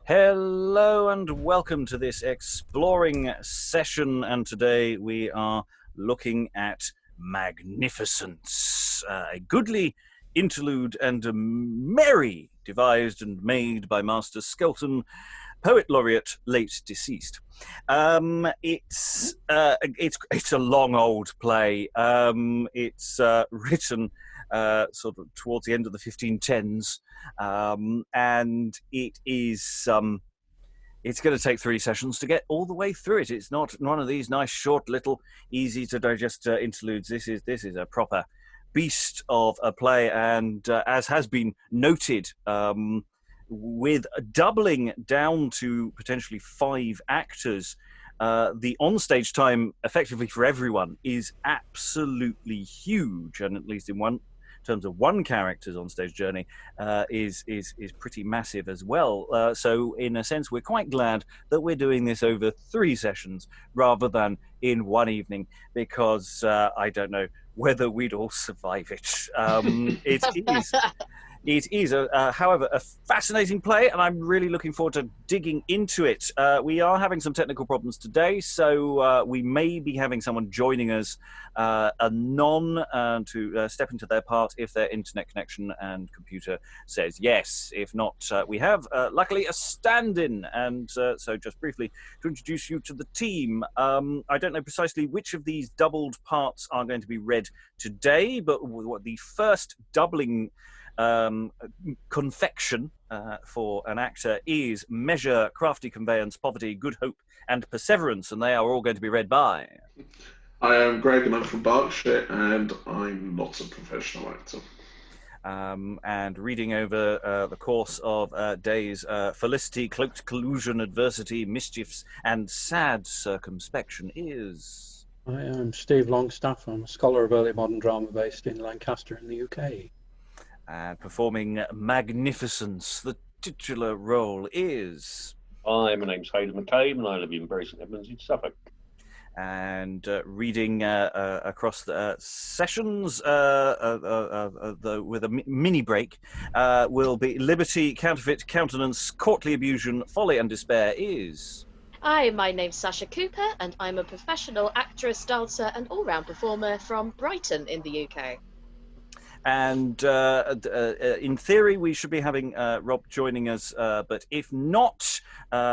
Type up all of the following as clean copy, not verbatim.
Hello and welcome to this exploring session, and today we are looking at Magnificence, a goodly interlude and a merry devised and made by Master Skelton, poet laureate, late deceased. It's a long old play. It's written sort of towards the end of the 1510s, and it is. It's going to take 3 sessions to get all the way through it. It's not one of these nice, short, little, easy to digest interludes. This is a proper beast of a play, and as has been noted, with doubling down to potentially 5 actors, the onstage time effectively for everyone is absolutely huge, and at least in terms of one character's onstage journey, is pretty massive as well. So in a sense, we're quite glad that we're doing this over 3 sessions rather than in one evening, because I don't know whether we'd all survive it. It is, however, a fascinating play, and I'm really looking forward to digging into it. We are having some technical problems today, so we may be having someone joining us anon to step into their part if their internet connection and computer says yes. If not, we have, luckily, a stand-in, and so just briefly to introduce you to the team. I don't know precisely which of these doubled parts are going to be read today, but what the first doubling confection for an actor is Measure, Crafty, Conveyance, Poverty, Good Hope, and Perseverance, and they are all going to be read by. I am Greg, and I'm from Berkshire, and I'm not a professional actor. And reading over the course of days, Felicity, Cloaked, Collusion, Adversity, Mischiefs, and Sad Circumspection is... I am Steve Longstaffe. I'm a scholar of early modern drama based in Lancaster in the UK. And performing Magnificence, the titular role is... Hi, my name's Heydn McCabe, and I live in Bury St Edmunds in Suffolk. And reading across the sessions with a mini break will be Liberty, Counterfeit, Countenance, Courtly Abusion, Folly and Despair is... Hi, my name's Sascha Cooper, and I'm a professional actress, dancer, and all-round performer from Brighton in the UK. And in theory, we should be having Rob joining us, but if not,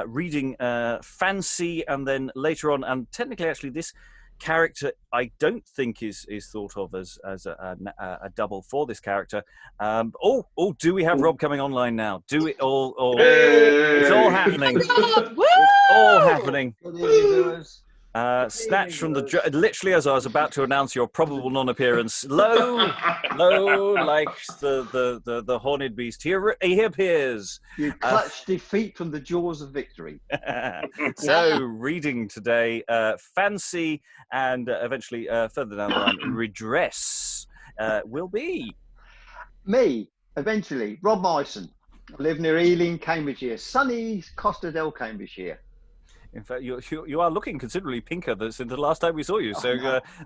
reading Fancy, and then later on, and technically, actually, this character I don't think is thought of as a double for this character. Do we have Rob coming online now? Do it all? It's all happening. It's all happening. Good evening, viewers. Snatched from the... Literally as I was about to announce your probable non-appearance, low, like the horned beast, here he appears. You clutched defeat from the jaws of victory. So, reading today, Fancy, and eventually, further down the line, Redress will be... Me, eventually, Rob Myson. I live near Ealing, Cambridgeshire. Sunny Costa del Cambridgeshire. In fact, you are looking considerably pinker since the last time we saw you. So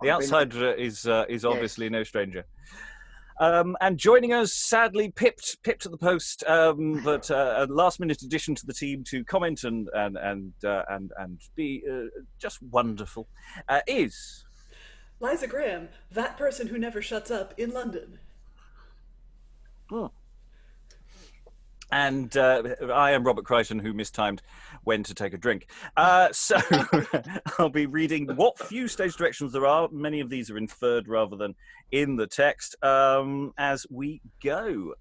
the outside is obviously no stranger. And joining us, sadly, pipped at the post, but a last-minute addition to the team to comment and be just wonderful, is Liza Graham, that person who never shuts up in London. Oh. And I am Robert Crighton, who mistimed when to take a drink. So I'll be reading what few stage directions there are. Many of these are inferred rather than in the text as we go.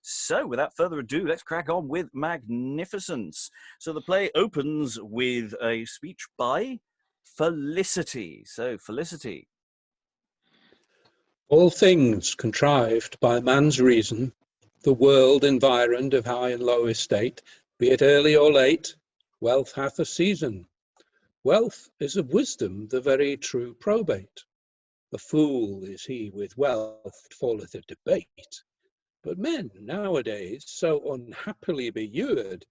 So without further ado, let's crack on with Magnificence. So the play opens with a speech by Felicity. So Felicity. All things contrived by man's reason, the world environed of high and low estate, be it early or late, wealth hath a season. Wealth is of wisdom the very true probate. A fool is he with wealth falleth a debate. But men nowadays so unhappily be lured,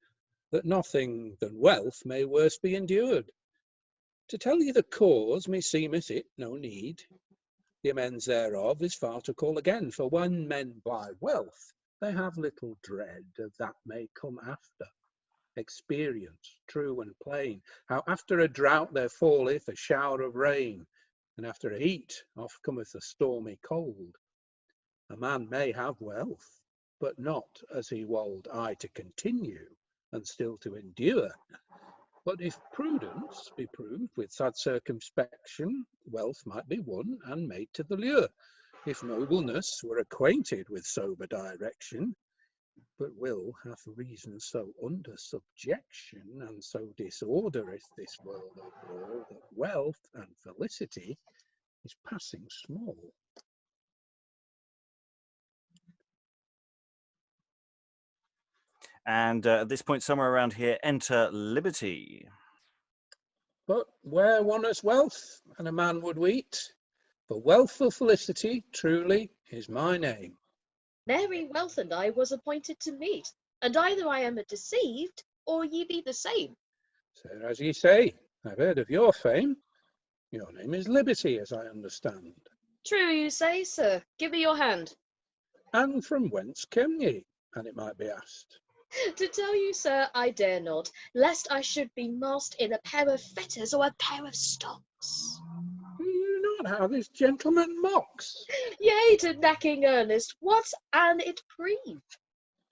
that nothing than wealth may worse be endured. To tell you the cause, meseemeth it no need. The amends thereof is far to call again, for when men buy wealth, they have little dread of that may come after. Experience, true and plain, how after a drought there falleth a shower of rain, and after a heat oft cometh a stormy cold. A man may have wealth, but not, as he wold, aye to continue, and still to endure. But if prudence be proved with sad circumspection, wealth might be won and made to the lure. If nobleness were acquainted with sober direction, but will hath reason so under subjection, and so disordereth this world overall, that wealth and felicity is passing small. And at this point, somewhere around here, enter Liberty. But where wanteth wealth, and a man would weet, for wealthful felicity truly is my name. Mary Wealth and I was appointed to meet, and either I am deceived, or ye be the same. Sir, as ye say, I've heard of your fame. Your name is Liberty, as I understand. True you say, sir. Give me your hand. And from whence came ye, and it might be asked? To tell you, sir, I dare not, lest I should be masked in a pair of fetters or a pair of stocks. Do you not how this gentleman mocks? Yea, to knacking earnest, what an it prove?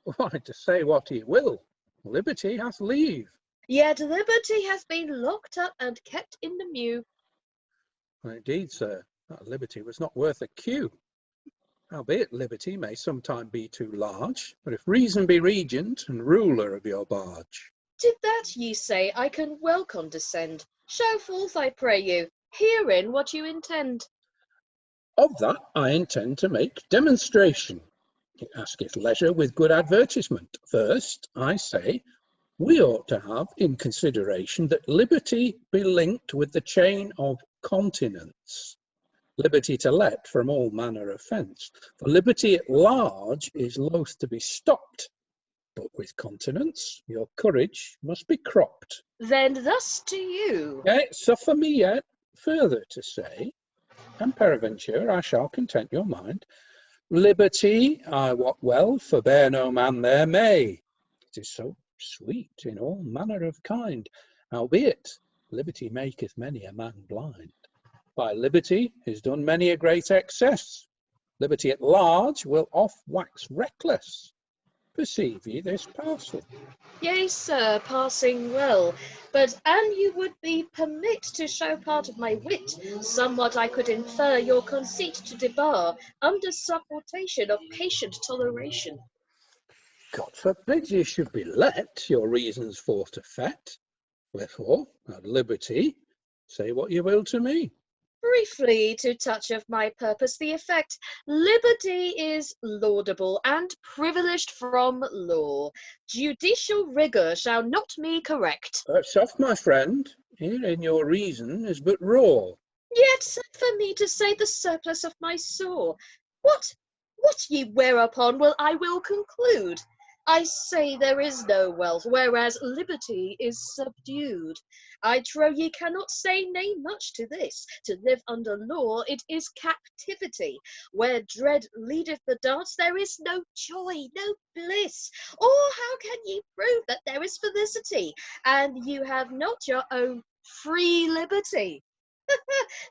Why, to say what he will, Liberty hath leave. Yet liberty hath been locked up and kept in the mew. Indeed, sir, that liberty was not worth a cue. Howbeit liberty may sometime be too large, but if reason be regent and ruler of your barge. To that ye say I can well condescend. Show forth, I pray you, herein what you intend. Of that I intend to make demonstration. It asketh leisure with good advertisement. First, I say, we ought to have in consideration that liberty be linked with the chain of continence. Liberty to let from all manner of offence. For liberty at large is loath to be stopped, but with continence your courage must be cropped. Then thus to you. Yea, suffer me yet further to say, and peradventure I shall content your mind, liberty, I wot well, forbear no man there may. It is so sweet in all manner of kind, howbeit liberty maketh many a man blind. By liberty is done many a great excess. Liberty at large will oft wax reckless. Perceive ye this parcel? Yea, sir, passing well. But an you would be permit to show part of my wit, somewhat I could infer your conceit to debar, under supportation of patient toleration. God forbid ye should be let your reasons forth to fet. Wherefore, at liberty, say what ye will to me. Briefly, to touch of my purpose the effect, liberty is laudable and privileged from law. Judicial rigour shall not me correct. Soft, my friend, herein your reason is but raw. Yet suffer me to say the surplus of my saw. What ye whereupon I will conclude. I say there is no wealth, whereas liberty is subdued. I trow ye cannot say nay much to this. To live under law, it is captivity. Where dread leadeth the dance, there is no joy, no bliss. Or how can ye prove that there is felicity, and you have not your own free liberty?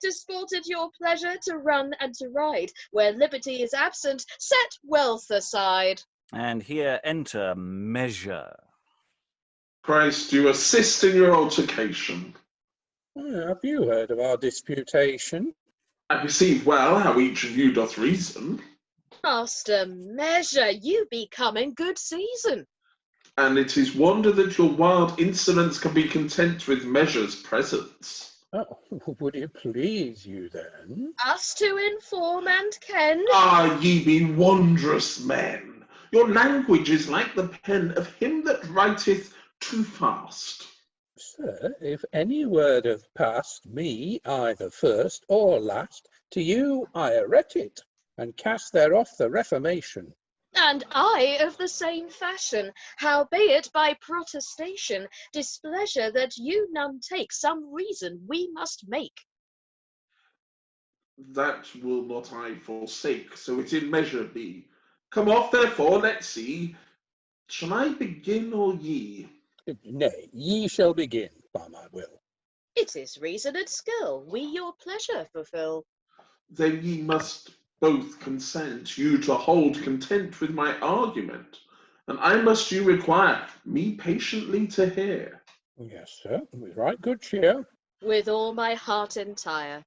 To sport at your pleasure, to run and to ride. Where liberty is absent, set wealth aside. And here enter Measure. Christ, you assist in your altercation. Have you heard of our disputation? I perceive well how each of you doth reason, Master Measure, you be come in good season. and it is wonder that your wild insolence can be content with Measure's presence. Oh, would it please you then? Us to inform and ken. Ah, ye be wondrous men. Your language is like the pen of him that writeth too fast. Sir, if any word have passed me, either first or last, to you I arret it, and cast thereof the reformation. And I of the same fashion, howbeit by protestation, displeasure that you none take, some reason we must make. That will not I forsake, so it in measure be. Come off, therefore, let's see. Shall I begin or ye? Nay, ye shall begin, by my will. It is reason and skill, we your pleasure fulfill. Then ye must both consent, you to hold content with my argument, and I must you require me patiently to hear. Yes, sir, with right good cheer. With all my heart entire.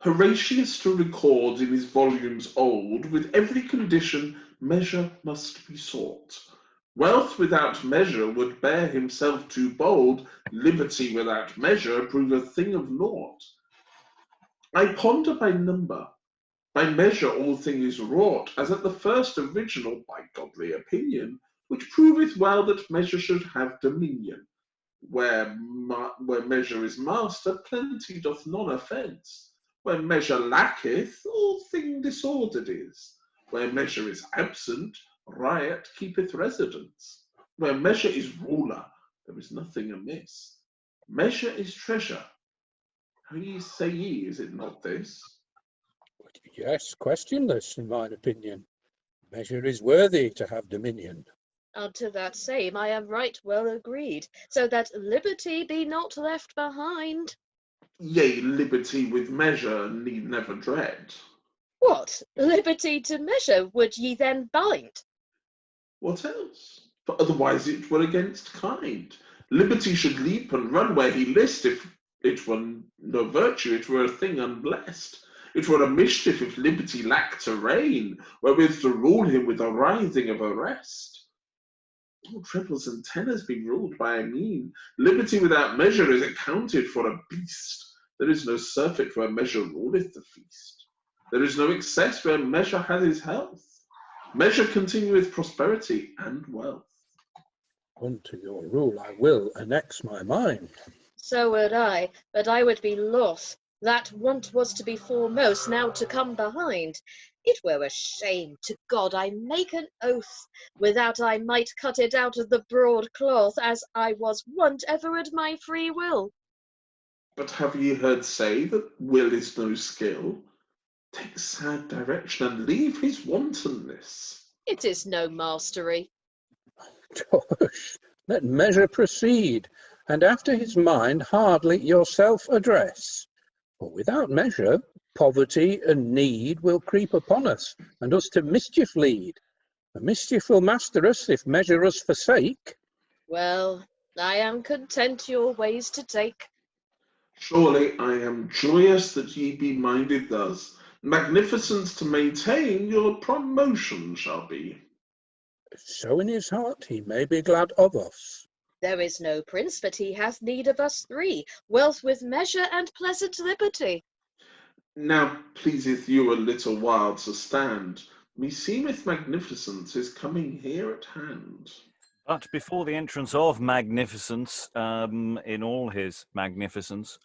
Horatius to record in his volumes old, with every condition measure must be sought. Wealth without measure would bear himself too bold, liberty without measure prove a thing of naught. I ponder by number, by measure all thing is wrought, as at the first original by godly opinion, which proveth well that measure should have dominion. Where measure is master, plenty doth none offence. Where measure lacketh, all thing disordered is. Where measure is absent, riot keepeth residence. Where measure is ruler, there is nothing amiss. Measure is treasure. How say ye, is it not this? Yes, questionless, in mine opinion. Measure is worthy to have dominion. Unto that same I am right well agreed, so that liberty be not left behind. Yea, liberty with measure need never dread. What, liberty to measure would ye then bind? What else? For otherwise it were against kind. Liberty should leap and run where he list. If it were no virtue, it were a thing unblessed. It were a mischief if liberty lacked a rein, wherewith to rule him with a writhing of arrest. All trebles and tenors be ruled by a mean. Liberty without measure is accounted for a beast. There is no surfeit where measure ruleth the feast. There is no excess where measure hath his health. Measure continueth prosperity and wealth. Unto your rule I will annex my mind. So would I, but I would be loth. That want was to be foremost, now to come behind. It were a shame, to God I make an oath, without I might cut it out of the broad cloth, as I was wont ever at my free will. But have ye heard say that will is no skill? Take sad direction and leave his wantonness. It is no mastery. Tush, let measure proceed, and after his mind hardly yourself address. For without measure, poverty and need will creep upon us, and us to mischief lead. The mischief will master us if measure us forsake. Well, I am content your ways to take. Surely I am joyous that ye be minded thus. Magnificence to maintain your promotion shall be. So in his heart he may be glad of us. There is no prince but he hath need of us three, wealth with measure and pleasant liberty. Now pleaseth you a little while to stand. Meseemeth magnificence is coming here at hand. But before the entrance of Magnificence, in all his magnificence,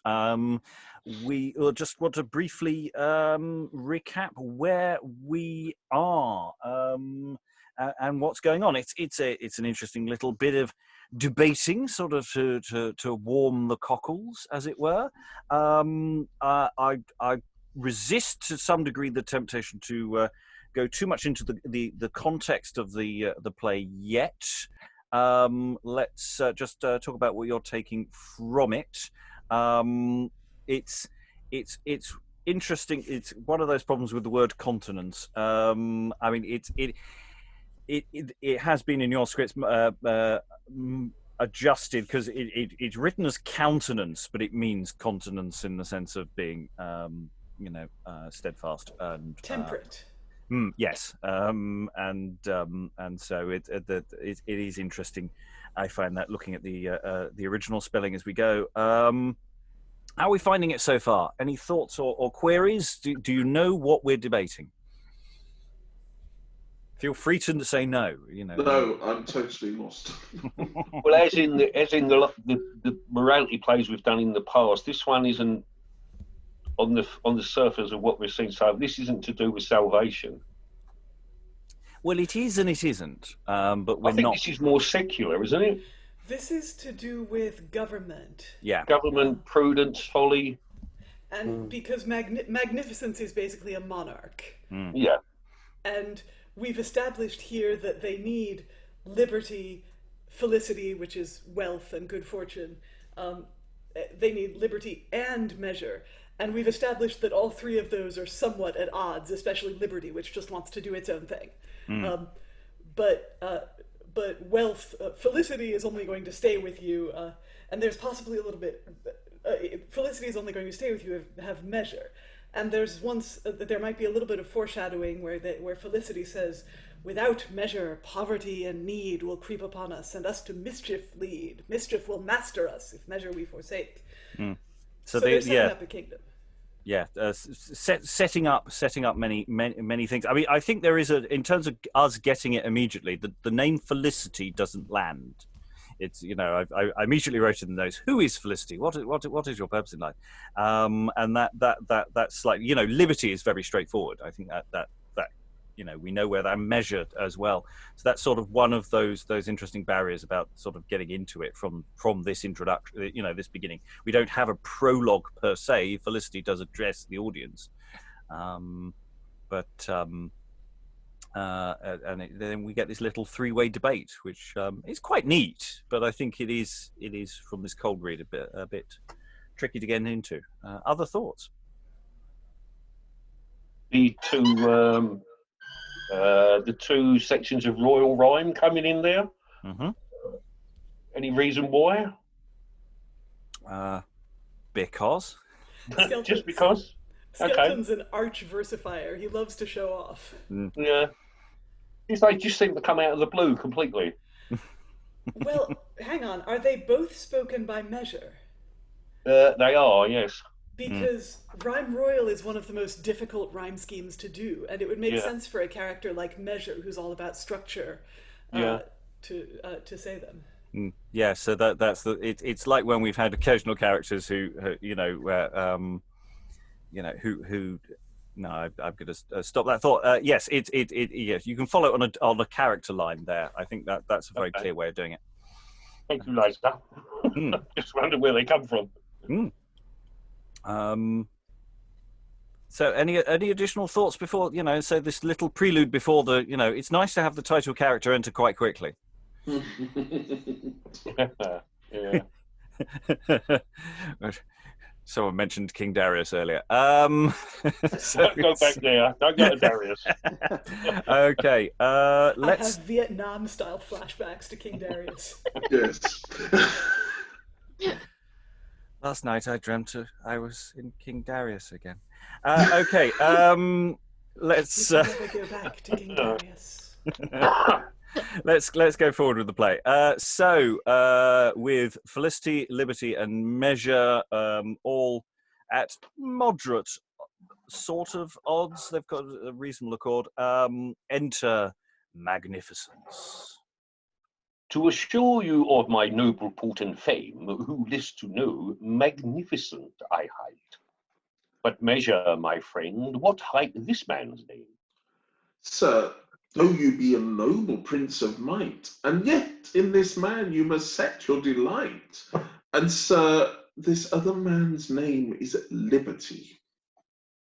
we just want to briefly recap where we are and what's going on. It's an interesting little bit of debating, sort of to warm the cockles, as it were. I resist to some degree the temptation to go too much into the context of the play yet. Let's just talk about what you're taking from it. It's interesting. It's one of those problems with the word continence. I mean, it has been in your scripts adjusted because it's written as countenance, but it means continence in the sense of being, steadfast and Temperate. Yes, and so it is interesting. I find that looking at the original spelling as we go. How are we finding it so far? Any thoughts or queries? Do you know what we're debating? Feel free to say no. No, I'm totally lost. Well, as in the morality plays we've done in the past, this one isn't on the surface of what we've seen. So this isn't to do with salvation. Well, it is and it isn't. But we're I think not. this is more secular, isn't it? This is to do with government. Yeah. Government, prudence, folly. And because Magnificence is basically a monarch. Yeah. And we've established here that they need liberty, felicity, which is wealth and good fortune. They need liberty and measure. And we've established that all three of those are somewhat at odds, especially liberty, which just wants to do its own thing. But wealth, felicity is only going to stay with you, and there's possibly a little bit. Felicity is only going to stay with you have measure. And there might be a little bit of foreshadowing where Felicity says, "Without measure, poverty and need will creep upon us, and us to mischief lead. Mischief will master us if measure we forsake." So they're setting up a kingdom. Yeah, setting up many things. I mean, I think there is in terms of us getting it immediately, the name Felicity doesn't land. It's, I immediately wrote in the notes, who is Felicity? What is your purpose in life? And that's like, liberty is very straightforward. I think that we know where they're measured as well. So that's sort of one of those interesting barriers about sort of getting into it from this introduction, this beginning. We don't have a prologue per se. Felicity does address the audience, and then we get this little three-way debate, which is quite neat, but I think it is from this cold read a bit tricky to get into. Other thoughts? The two sections of royal rhyme coming in there. Any reason why? Because. Just because. Skelton's an arch versifier. He loves to show off. Yeah. They just seem to come out of the blue completely. Well, hang on. Are they both spoken by measure? They are, yes. Because Rhyme Royal is one of the most difficult rhyme schemes to do, and it would make sense for a character like Measure, who's all about structure, to say them. Yeah, so it's like when we've had occasional characters who No, I'm going to stop that thought. Yes, yes, you can follow it on a character line there. I think that's a very clear way of doing it. Thank you, Liza. Just wondered where they come from. So any additional thoughts before, so this little prelude before the, it's nice to have the title character enter quite quickly. Yeah. Someone mentioned King Darius earlier. So don't go back there. Don't go to Darius. Okay. I have Vietnam-style flashbacks to King Darius. Yes. Last night I dreamt I was in King Darius again. Okay. Let's never go back to King Darius. Let's go forward with the play. So with Felicity, Liberty, and Measure all at moderate sort of odds, they've got a reasonable accord. Enter Magnificence. To assure you of my noble port and fame, who list to know, magnificent I hide. But Measure, my friend, what height this man's name? Sir, though you be a noble prince of might, and yet in this man you must set your delight. And sir, this other man's name is Liberty.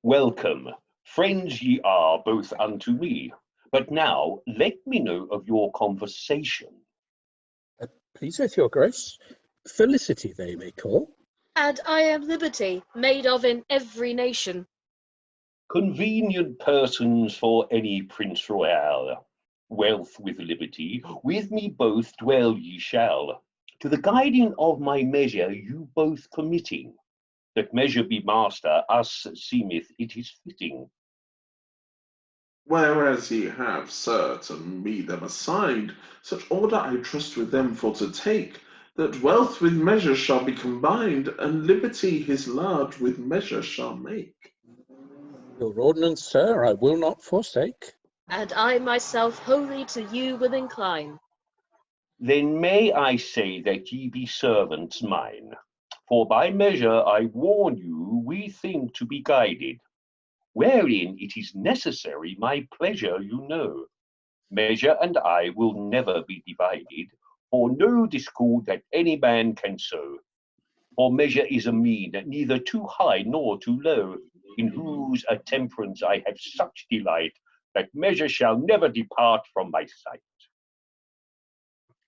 Welcome, friends ye are both unto me. But now let me know of your conversation. Please with your grace, Felicity they may call. And I am Liberty, made of in every nation. Convenient persons for any prince royal. Wealth with liberty, with me both dwell ye shall. To the guiding of my measure you both committing. That measure be master, us seemeth it is fitting. Whereas ye have, sir, to me them assigned, such order I trust with them for to take, that wealth with measure shall be combined, and liberty his large with measure shall make. Your ordinance, sir, I will not forsake. And I myself wholly to you will incline. Then may I say that ye be servants mine, for by measure I warn you we think to be guided, wherein it is necessary my pleasure you know. Measure and I will never be divided, for no discord that any man can sow. For measure is a mean, neither too high nor too low, in whose attemperance I have such delight, that measure shall never depart from my sight.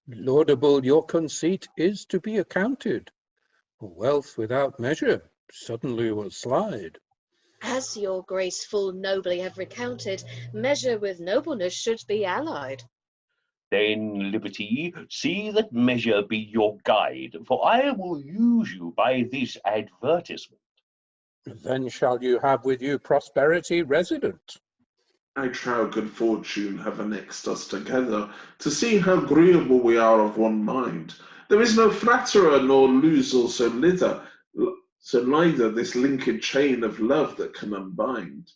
Laudable your conceit is to be accounted. Wealth without measure suddenly will slide. As your grace full nobly have recounted, measure with nobleness should be allied. Then, liberty, see that measure be your guide, for I will use you by this advertisement. Then shall you have with you prosperity resident. I trow good fortune have annexed us together, to see how agreeable we are of one mind. There is no flatterer nor loser so neither this linked chain of love that can unbind.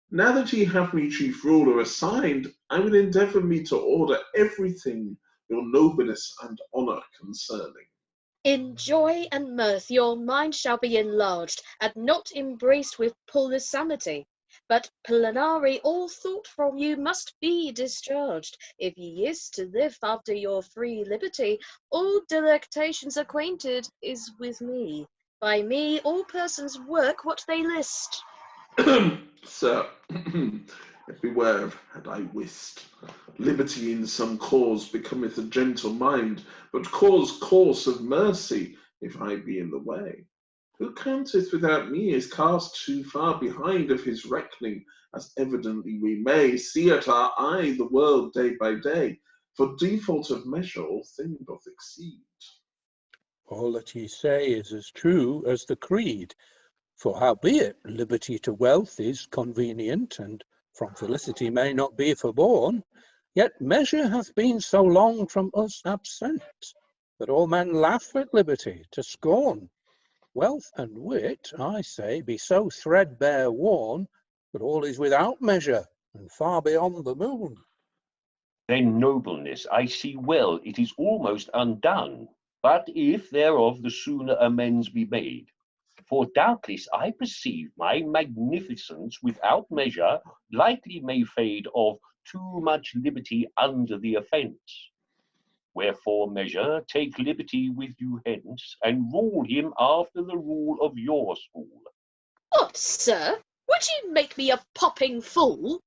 Now that ye have me chief ruler assigned, I will endeavour me to order everything your nobleness and honour concerning. In joy and mirth your mind shall be enlarged, and not embraced with polysamity. But plenary all thought from you must be discharged. If ye is to live after your free liberty, all delectations acquainted is with me. By me all persons work what they list. Sir, beware of had I wist. Liberty in some cause becometh a gentle mind, but cause course of mercy if I be in the way. Who counteth without me is cast too far behind of his reckoning, as evidently we may see at our eye the world day by day, for default of measure all thing doth exceed. All that ye say is as true as the creed, for howbeit liberty to wealth is convenient, and from felicity may not be forborne, yet measure hath been so long from us absent, that all men laugh at liberty to scorn. Wealth and wit, I say, be so threadbare worn, that all is without measure, and far beyond the moon. Then nobleness, I see well it is almost undone, but if thereof the sooner amends be made. For doubtless I perceive my magnificence without measure likely may fade of too much liberty under the offence. Wherefore, measure, take liberty with you hence, and rule him after the rule of your school. What, sir? Would you make me a popping fool?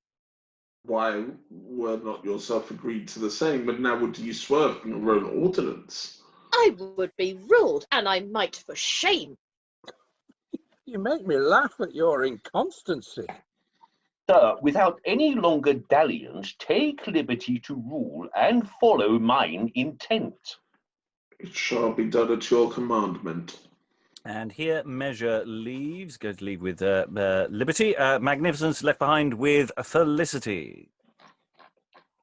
Why, were not yourself agreed to the same, but now would ye swerve from your own ordinance? I would be ruled, and I might for shame. You make me laugh at your inconstancy. Sir, without any longer dalliance, take liberty to rule and follow mine intent. It shall be done at your commandment. And here, measure leaves, goes to leave with liberty. Magnificence left behind with felicity.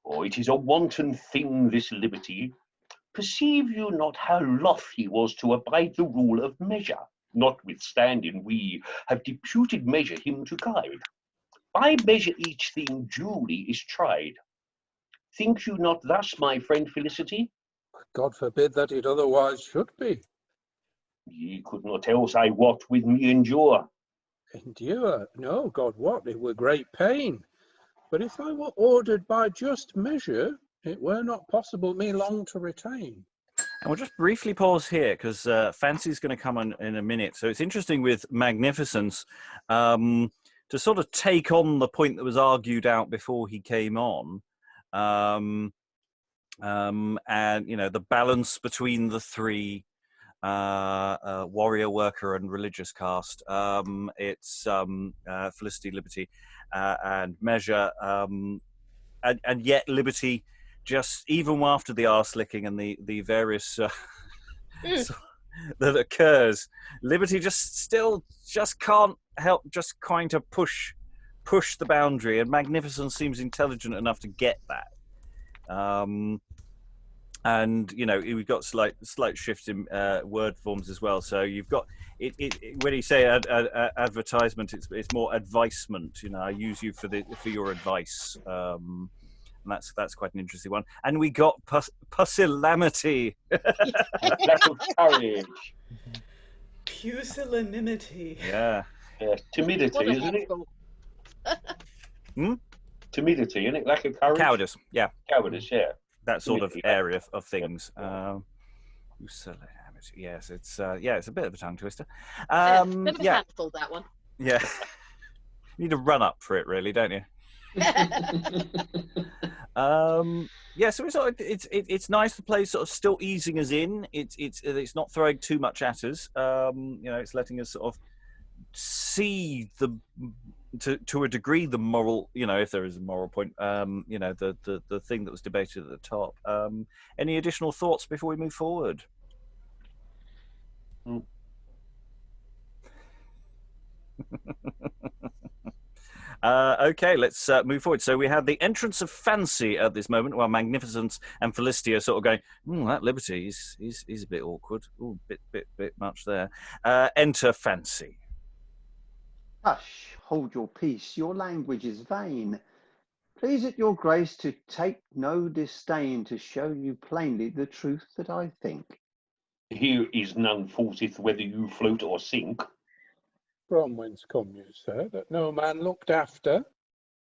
Oh, it is a wanton thing, this liberty. Perceive you not how loth he was to abide the rule of measure, notwithstanding we have deputed measure him to guide? By measure each thing duly is tried. Think you not thus, my friend Felicity? God forbid that it otherwise should be. Ye could not else, I wot, with me endure. Endure? No, God wot, it were great pain. But if I were ordered by just measure, it were not possible me long to retain. And we'll just briefly pause here, because Fancy's going to come on in a minute. So it's interesting with Magnificence, to sort of take on the point that was argued out before he came on, and the balance between the three, warrior, worker, and religious caste. It's Felicity, Liberty, and Measure, and yet Liberty, just even after the arse licking and the various that occurs, Liberty just can't help just kind of push the boundary, and Magnificence seems intelligent enough to get that. And we've got slight shift in word forms as well. So you've got it when you say advertisement, it's more advisement. I use you for your advice. And that's quite an interesting one. And we got pusillanimity. Lack of courage. Pusillanimity. Yeah. Timidity, isn't it? Timidity, isn't it? Lack of courage. Cowardice. Yeah. Cowardice, yeah. That sort of area of things. Yes, it's a bit of a tongue twister. Bit of a handful, that one. Yeah. You need a run up for it, really, don't you? Yeah, so it's nice. The play sort of still easing us in. It's not throwing too much at us. It's letting us sort of see to a degree the moral, if there is a moral point, the thing that was debated at the top. Any additional thoughts before we move forward? Okay, let's move forward. So we have the entrance of Fancy at this moment, while Magnificence and Felicity are sort of going, that liberty is a bit awkward. Ooh, bit much there. Enter Fancy. Hush, hold your peace, your language is vain. Please it your grace to take no disdain to show you plainly the truth that I think. Here is none faulteth whether you float or sink. From whence come you, sir, that no man looked after?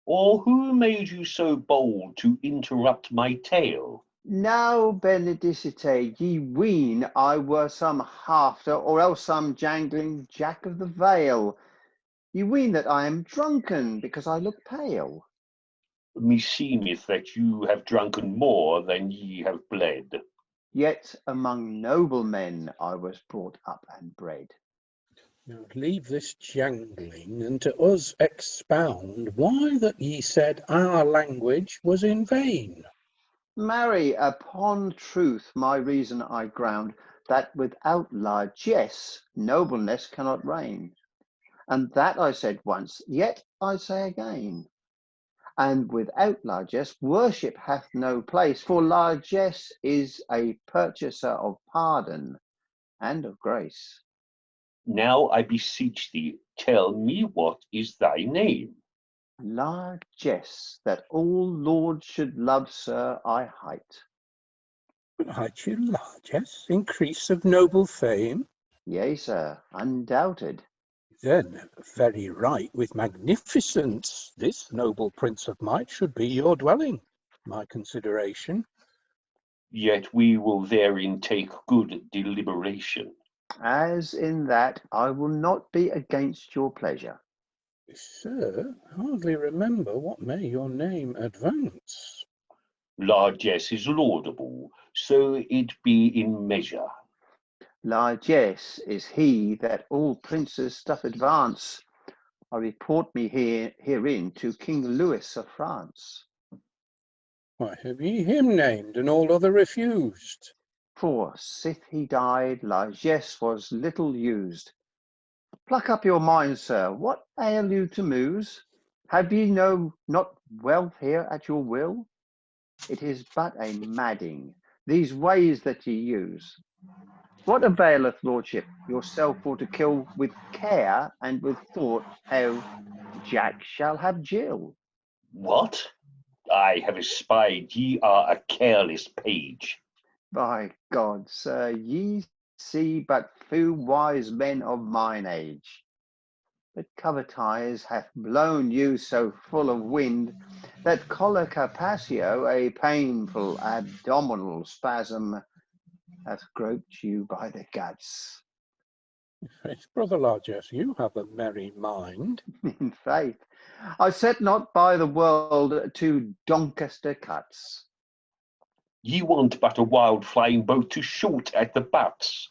Or who made you so bold to interrupt my tale? Now, benedicite, ye ween I were some hafter, or else some jangling jack of the veil. Ye ween that I am drunken, because I look pale. Meseemeth that you have drunken more than ye have bled. Yet among noble men I was brought up and bred. Now leave this jangling, and to us expound why that ye said our language was in vain. Marry, upon truth my reason I ground, that without largesse nobleness cannot reign. And that I said once, yet I say again. And without largesse worship hath no place, for largesse is a purchaser of pardon and of grace. Now I beseech thee, tell me what is thy name? Largesse, that all lords should love, sir, I height. Height you largesse, increase of noble fame? Yea, sir, undoubted. Then very right with magnificence, this noble prince of might should be your dwelling, my consideration. Yet we will therein take good deliberation. As in that I will not be against your pleasure. Sir, hardly remember what may your name advance. Largesse is laudable, so it be in measure. Largesse is he that all princes doth advance. I report me herein to King Louis of France. Why have ye him named, and all other refused? For sith he died, largesse was little used. Pluck up your mind, sir, what ail you to muse? Have ye not wealth here at your will? It is but a madding, these ways that ye use. What availeth lordship yourself for to kill with care and with thought how Jack shall have Jill? What? I have espied ye are a careless page. By God, sir, ye see but few wise men of mine age. But covetise hath blown you so full of wind that colica passio, a painful abdominal spasm, hath groped you by the guts. Faith, brother Largesse, you have a merry mind. In faith, I set not by the world to Doncaster cuts. Ye want but a wild flying boat to shoot at the butts.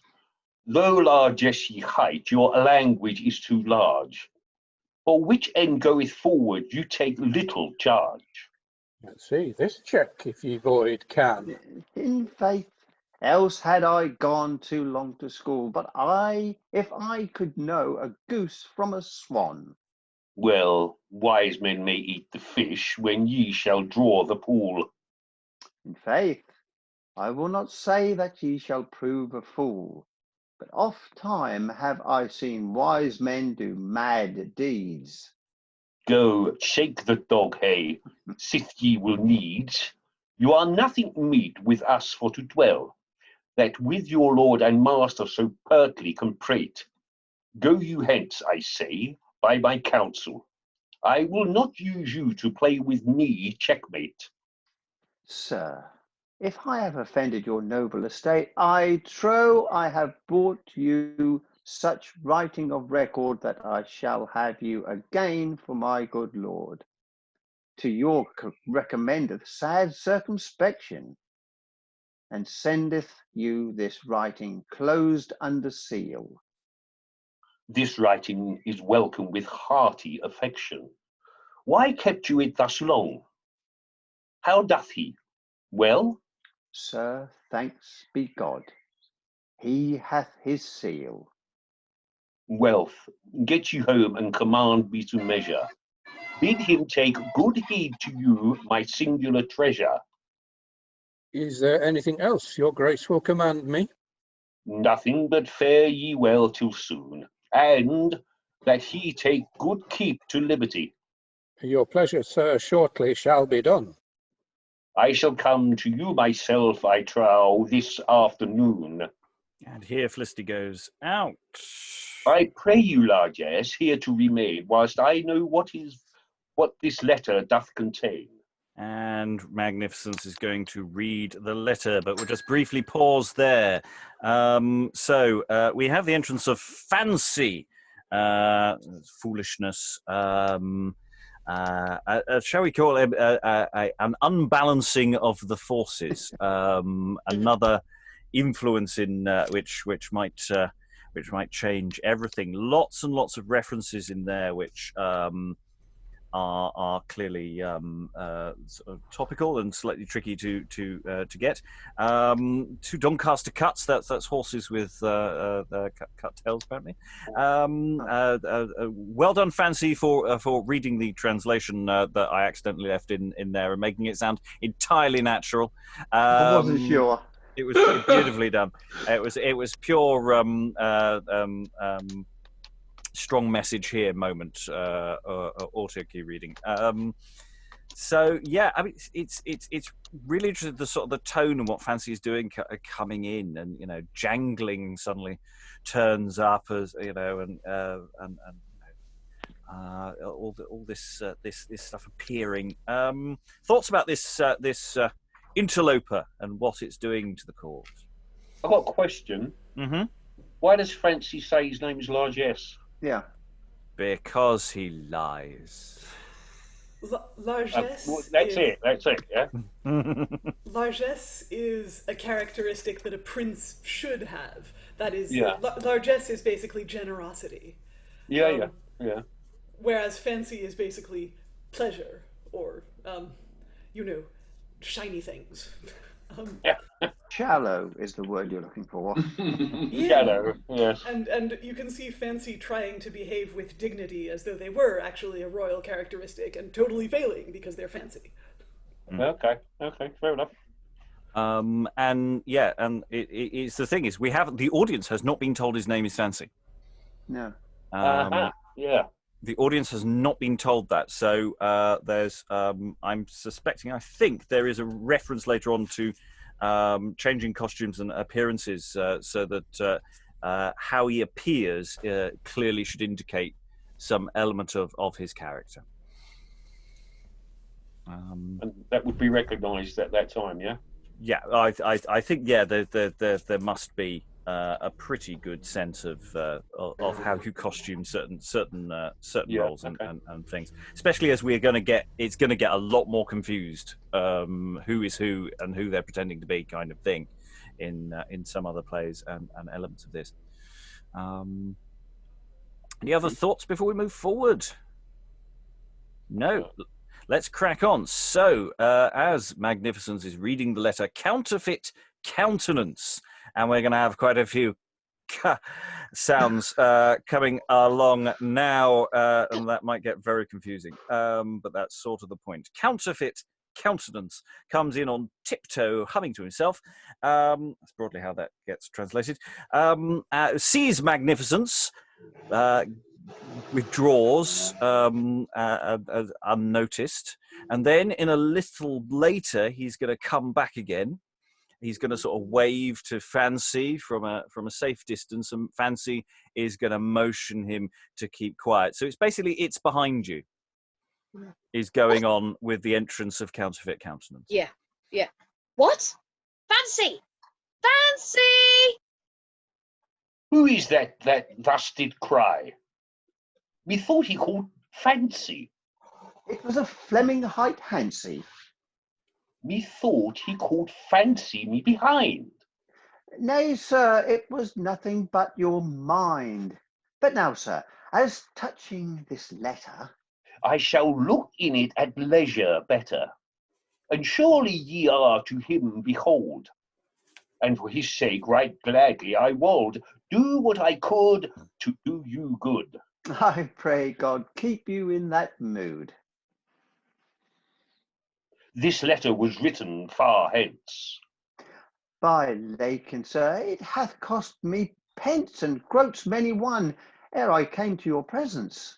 Though largesse ye height, your language is too large. For which end goeth forward, you take little charge. Let's see, this check, if ye void can. In faith, else had I gone too long to school, but if I could know a goose from a swan. Well, wise men may eat the fish when ye shall draw the pool. In faith, I will not say that ye shall prove a fool, but oft time have I seen wise men do mad deeds. Go, shake the dog hay, sith ye will needs. You are nothing meet with us for to dwell, that with your lord and master so pertly can prate. Go you hence, I say, by my counsel. I will not use you to play with me checkmate. Sir, if I have offended your noble estate, I trow I have brought you such writing of record that I shall have you again for my good lord. to your recommendeth sad circumspection, and sendeth you this writing closed under seal. This writing is welcome with hearty affection. Why kept you it thus long? How doth he? Well? Sir, thanks be God, he hath his seal. Wealth, get you home and command me to measure. Bid him take good heed to you, my singular treasure. Is there anything else your grace will command me? Nothing but fare ye well till soon, and that he take good keep to liberty. Your pleasure, sir, shortly shall be done. I shall come to you myself, I trow, this afternoon. And here Felicity goes out. I pray you, largesse, here to remain, whilst I know what this letter doth contain. And Magnificence is going to read the letter, but we'll just briefly pause there. So we have the entrance of Fancy, foolishness, shall we call it an unbalancing of the forces, another influence in which might change everything. Lots and lots of references in there which are clearly sort of topical and slightly tricky to get. Two Doncaster cuts. That's horses with cut tails, apparently. Well done, Fancy, for reading the translation that I accidentally left in there and making it sound entirely natural. I wasn't sure. It was beautifully done. It was pure strong message here moment auto key reading. So yeah, I mean it's really interesting, the sort of the tone and what Fancy is doing coming in, and jangling suddenly turns up, as and all this stuff appearing. Thoughts about this interloper and what it's doing to the court? I've got a question. Mm-hmm. Why does Fancy say his name is largesse? Yeah. Because he lies. Largesse. That's it, yeah. Largesse is a characteristic that a prince should have. That is, Yeah. Largesse is basically generosity. Yeah. Whereas fancy is basically pleasure, or, shiny things. Shallow is the word you're looking for. Shallow, yes. And you can see Fancy trying to behave with dignity as though they were actually a royal characteristic, and totally failing because they're fancy. Okay, fair enough. And it's the thing is, the audience has not been told his name is Fancy. No. Yeah. The audience has not been told that. So there's, I think there is a reference later on to changing costumes and appearances, so that how he appears clearly should indicate some element of his character. And that would be recognised at that time, yeah? Yeah, I think there must be a pretty good sense of how you costume certain roles and things, especially as it's going to get a lot more confused, who is who and who they're pretending to be, kind of thing, in some other plays and elements of this. Any other thoughts before we move forward? No. Let's crack on. So, as Magnificence is reading the letter, Counterfeit, Countenance, and we're going to have quite a few sounds coming along now, and that might get very confusing, but that's sort of the point. Counterfeit, Countenance comes in on tiptoe, humming to himself. That's broadly how that gets translated. Sees Magnificence, withdraws unnoticed, and then in a little later he's going to come back again. He's going to sort of wave to Fancy from a safe distance, and Fancy is going to motion him to keep quiet. So it's basically it's behind you is going on with the entrance of Counterfeit Countenance. Yeah. What? Fancy! Who is that thus did cry? Methought he called Fancy. It was a Fleming height Hancy. Methought he called fancy me behind. Nay, sir, it was nothing but your mind. But now, sir, as touching this letter, I shall look in it at leisure better. And surely ye are to him behold. And for his sake right gladly I would do what I could to do you good. I pray God keep you in that mood. This letter was written far hence. By Lakin, sir, it hath cost me pence and groats many one ere I came to your presence.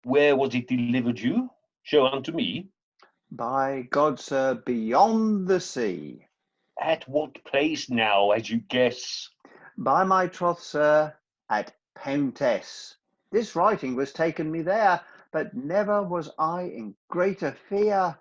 Where was it delivered you? Show unto me. By God, sir, beyond the sea. At what place now, as you guess? By my troth, sir, at Pentess. This writing was taken me there, but never was I in greater fear.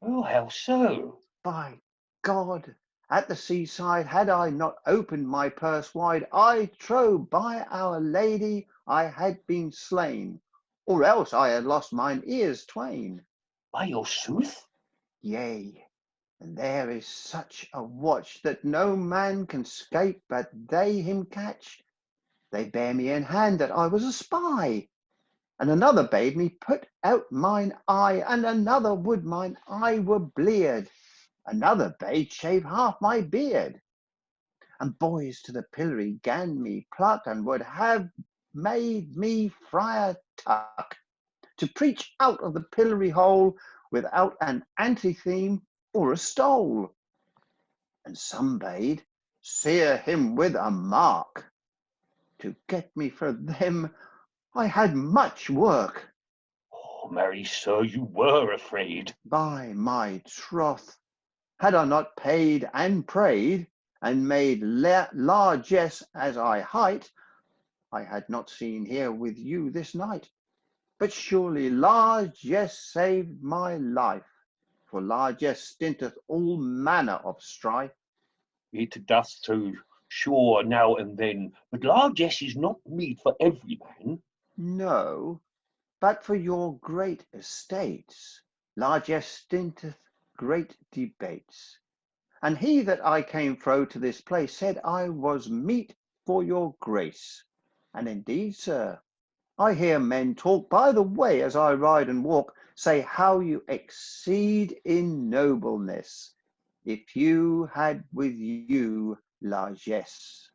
Oh, how so? By God, at the seaside, had I not opened my purse wide, I trow by Our Lady I had been slain, or else I had lost mine ears twain. By your sooth? Yea, and there is such a watch that no man can scape but they him catch. They bear me in hand that I was a spy, and another bade me put out mine eye, and another would mine eye were bleared, another bade shave half my beard. And boys to the pillory gan me pluck, and would have made me friar Tuck, to preach out of the pillory hole without an antitheme or a stole. And some bade sear him with a mark. To get me for them I had much work. Oh, marry, sir, you were afraid. By my troth, had I not paid and prayed, and made largesse as I hight, I had not seen here with you this night. But surely largesse saved my life, for largesse stinteth all manner of strife. It doth so sure now and then, but largesse is not meet for every man. No, but for your great estates, largesse stinteth great debates. And he that I came fro to this place said I was meet for your grace. And indeed, sir, I hear men talk by the way as I ride and walk, say how you exceed in nobleness, if you had with you largesse.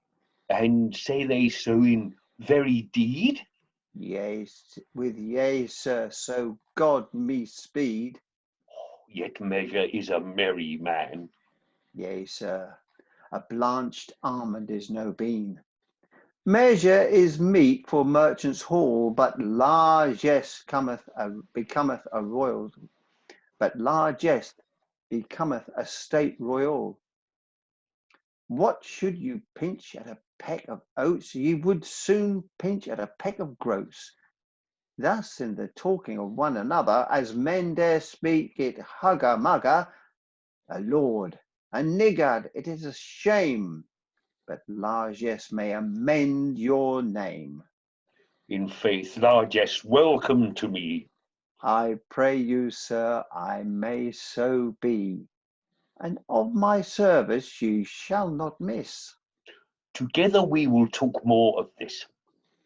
And say they so in very deed? Yea, with yea, sir, so God me speed. Yet measure is a merry man. Yea, sir, a blanched almond is no bean. Measure is meet for merchant's hall, but largesse becometh a royal. But largesse becometh a state royal. What should you pinch at a peck of oats, ye would soon pinch at a peck of groats. Thus in the talking of one another, as men dare speak it hugger mugger, a lord, a niggard, it is a shame. But largesse may amend your name. In faith, largesse, welcome to me. I pray you, sir, I may so be, and of my service you shall not miss. Together we will talk more of this.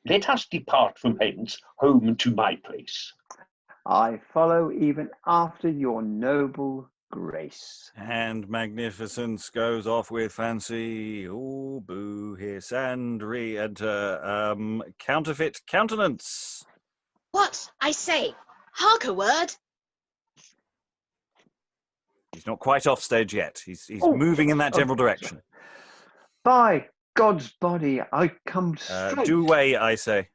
Let us depart from hence, home to my place. I follow even after your noble grace. And Magnificence goes off with Fancy. Oh, boo, hiss, and re-enter. Counterfeit, Countenance. What? I say, hark a word. He's not quite off stage yet. He's moving in that general direction. By God's body, I come straight. Do away, I say.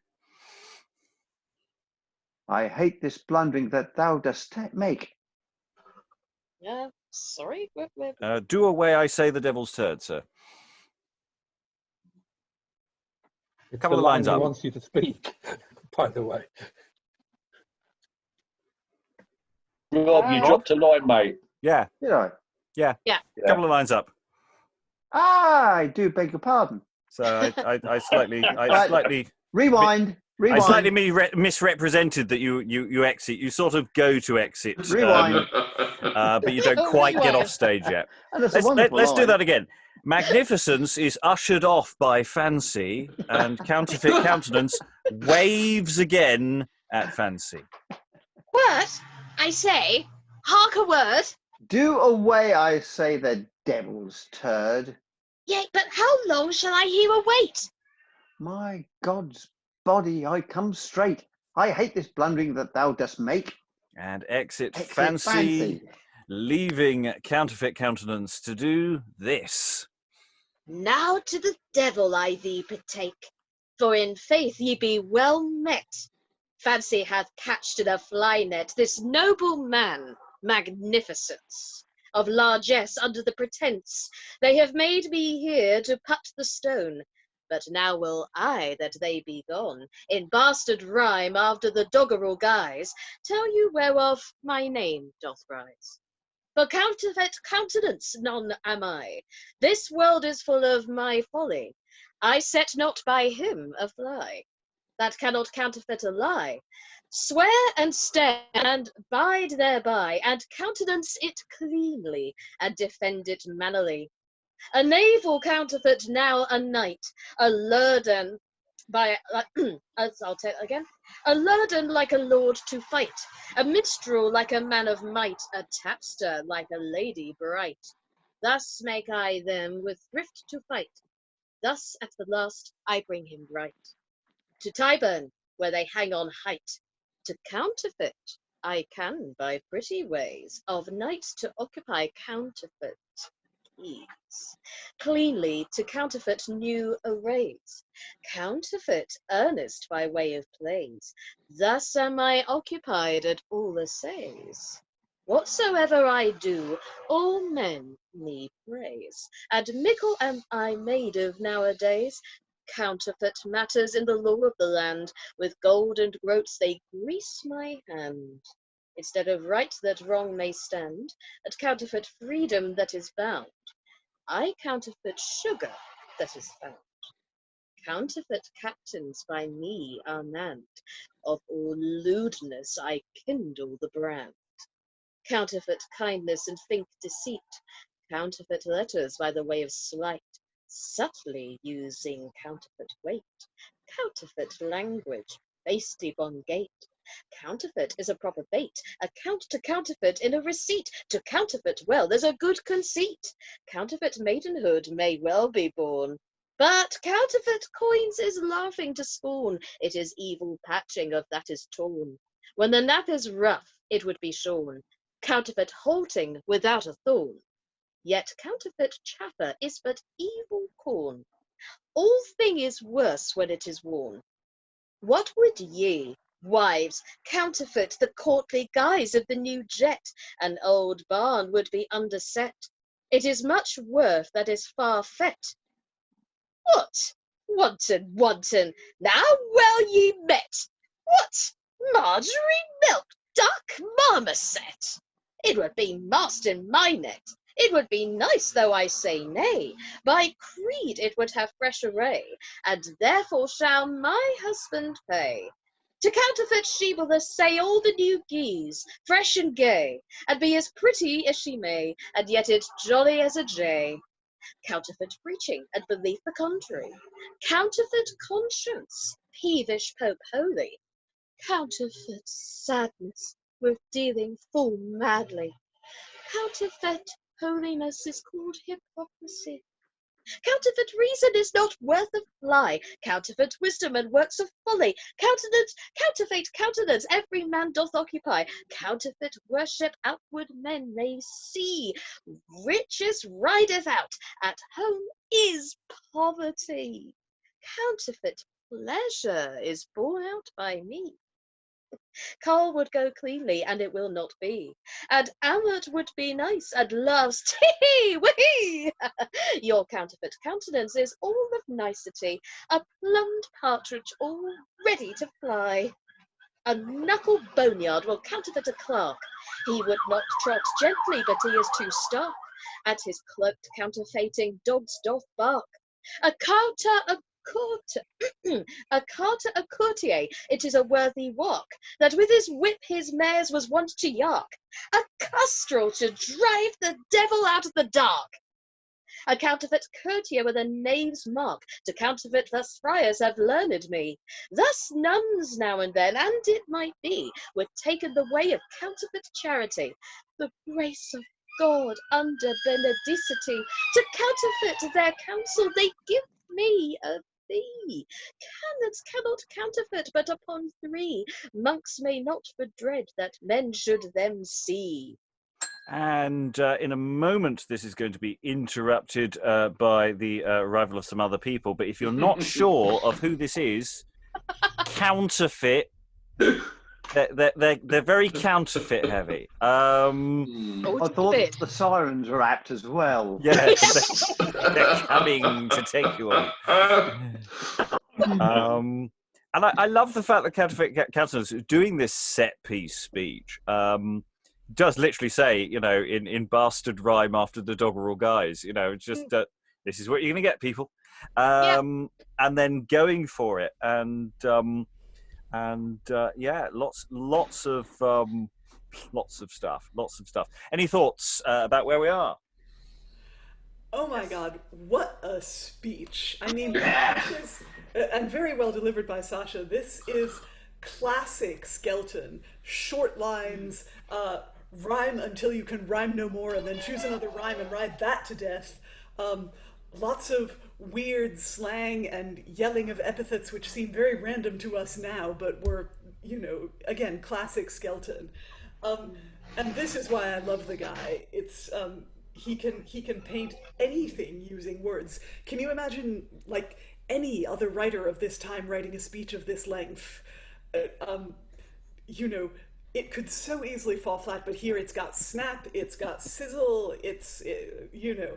I hate this blundering that thou dost make. Sorry? Do away, I say, the devil's turd, sir. It's Couple the of line lines he up. wants you to speak, by the way. Rob, you dropped a line, mate. Yeah. Did I? Yeah. Couple of lines up. I do beg your pardon. So I slightly Rewind. Rewind. I slightly misrepresented that you exit. You sort of go to exit, Rewind. but you don't quite get off stage yet. And it's a wonderful Let's do line. that again. Magnificence is ushered off by Fancy, and Counterfeit Countenance waves again at Fancy. What? I say, hark a word. Do away, I say, the devil's turd. Yea, but how long shall I here await? My God's body, I come straight. I hate this blundering that thou dost make. And exit Exit Fancy, leaving Counterfeit Countenance to do this. Now to the devil I thee betake, for in faith ye be well met. Fancy hath catched in a fly net this noble man, Magnificence, of largesse under the pretence they have made me here to put the stone. But now will I, that they be gone, in bastard rhyme after the doggerel guise, tell you whereof my name doth rise. For counterfeit countenance none am I. This world is full of my folly. I set not by him a fly that cannot counterfeit a lie. Swear and stare and bide thereby, and countenance it cleanly, and defend it mannerly. A knave will counterfeit now a knight, a lurden by I'll take it again. A lurden like a lord to fight, a minstrel like a man of might, a tapster like a lady bright. Thus make I them with thrift to fight. Thus at the last I bring him right. To Tyburn, where they hang on height. To counterfeit I can by pretty ways of nights to occupy counterfeit keys. Cleanly to counterfeit new arrays. Counterfeit earnest by way of plays. Thus am I occupied at all assays. Whatsoever I do, all men me praise. And mickle am I made of nowadays. Counterfeit matters in the law of the land. With gold and groats they grease my hand. Instead of right that wrong may stand, at counterfeit freedom that is bound, I counterfeit sugar that is found. Counterfeit captains by me are manned. Of all lewdness I kindle the brand. Counterfeit kindness and think deceit. Counterfeit letters by the way of sleight. Subtly using counterfeit weight. Counterfeit language, basely on gate. Counterfeit is a proper bait. Account to counterfeit in a receipt. To counterfeit well, there's a good conceit. Counterfeit maidenhood may well be born. But counterfeit coins is laughing to scorn. It is evil patching of that is torn. When the nap is rough, it would be shorn. Counterfeit halting without a thorn. Yet counterfeit chaffer is but evil corn. All thing is worse when it is worn. What would ye, wives, counterfeit the courtly guise of the new jet? An old barn would be underset. It is much worth that is far fet. What? Wanton, wanton, now well ye met. What? Marjorie milk, duck, marmoset. It would be mast in my net. It would be nice, though I say nay. By creed it would have fresh array, and therefore shall my husband pay. To counterfeit she will essay all the new geese, fresh and gay, and be as pretty as she may, and yet it's jolly as a jay. Counterfeit preaching, and belief the contrary. Counterfeit conscience, peevish Pope holy. Counterfeit sadness, with dealing full madly. Counterfeit holiness is called hypocrisy. Counterfeit reason is not worth a fly. Counterfeit wisdom and works of folly. Countenance, counterfeit countenance, every man doth occupy. Counterfeit worship outward men may see. Riches rideth out, at home is poverty. Counterfeit pleasure is borne out by me. Coal would go cleanly, and it will not be. And Ammert would be nice, and loves tee-wee. Your counterfeit countenance is all of nicety, a plumed partridge all ready to fly. A knuckle boneyard will counterfeit a clerk. He would not trot gently, but he is too stark. At his cloaked counterfeiting, dogs doth bark. A a courtier, it is a worthy walk, that with his whip his mares was wont to yark, a custrel to drive the devil out of the dark. A counterfeit courtier with a knave's mark, to counterfeit thus friars have learned me. Thus nuns now and then, and it might be, were taken the way of counterfeit charity, the grace of God under benedicity, to counterfeit their counsel they give me a fee. Canons cannot counterfeit but upon 3, monks may not for dread that men should them see. And in a moment, this is going to be interrupted by the arrival of some other people. But if you're not sure of who this is, Counterfeit, they're very counterfeit heavy. I thought the sirens were apt as well. Yes, they're coming to take you on. And I love the fact that Counterfeit Countenance is doing this set piece speech. Does literally say, you know, in bastard rhyme after the doggerel guys, you know, just this is what you're going to get, people, and then going for it, and yeah, lots of stuff. Any thoughts about where we are? Oh my God, what a speech. I mean, this is, and very well delivered by Sascha. This is classic Skelton. Short lines, rhyme until you can rhyme no more, and then choose another rhyme and ride that to death. Lots of weird slang and yelling of epithets which seem very random to us now, but were, you know, again, classic Skelton. And this is why I love the guy. It's he can paint anything using words. Can you imagine, like, any other writer of this time writing a speech of this length? You know, it could so easily fall flat, but here it's got snap, it's got sizzle, you know,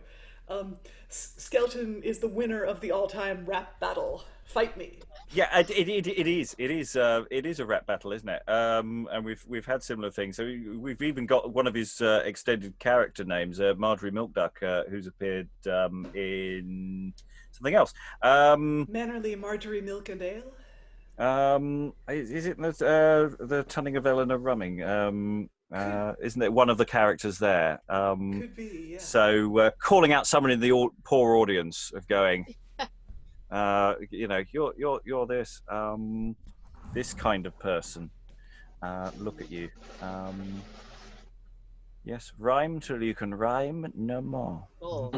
Skelton is the winner of the all-time rap battle. Fight me. Yeah, it is a rap battle, isn't it? And we've had similar things. So we've even got one of his extended character names, Marjorie Milkduck, who's appeared in something else. Mannerly Marjorie Milk and Ale. Is it the Tunning of Eleanor Rumming? Isn't it one of the characters there? Could be, yeah. So calling out someone in the poor audience of going, you know, you're this this kind of person. Look at you. Yes, rhyme till you can rhyme no more. Oh.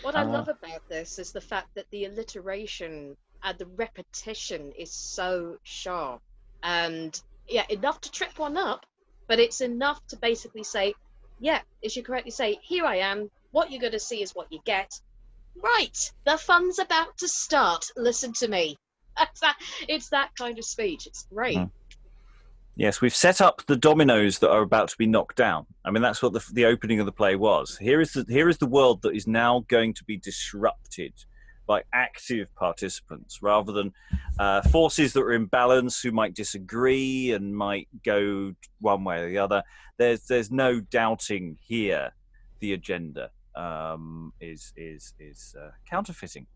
What I love about this is the fact that the alliteration and the repetition is so sharp, and yeah, enough to trip one up, but it's enough to basically say, yeah, as you correctly say, here I am, what you're going to see is what you get. Right, the fun's about to start, listen to me. It's that kind of speech. It's great. Mm. Yes, we've set up the dominoes that are about to be knocked down. I mean, that's what the opening of the play was. Here is the world that is now going to be disrupted by active participants, rather than forces that are in balance who might disagree and might go one way or the other. There's no doubting here. The agenda is counterfeiting.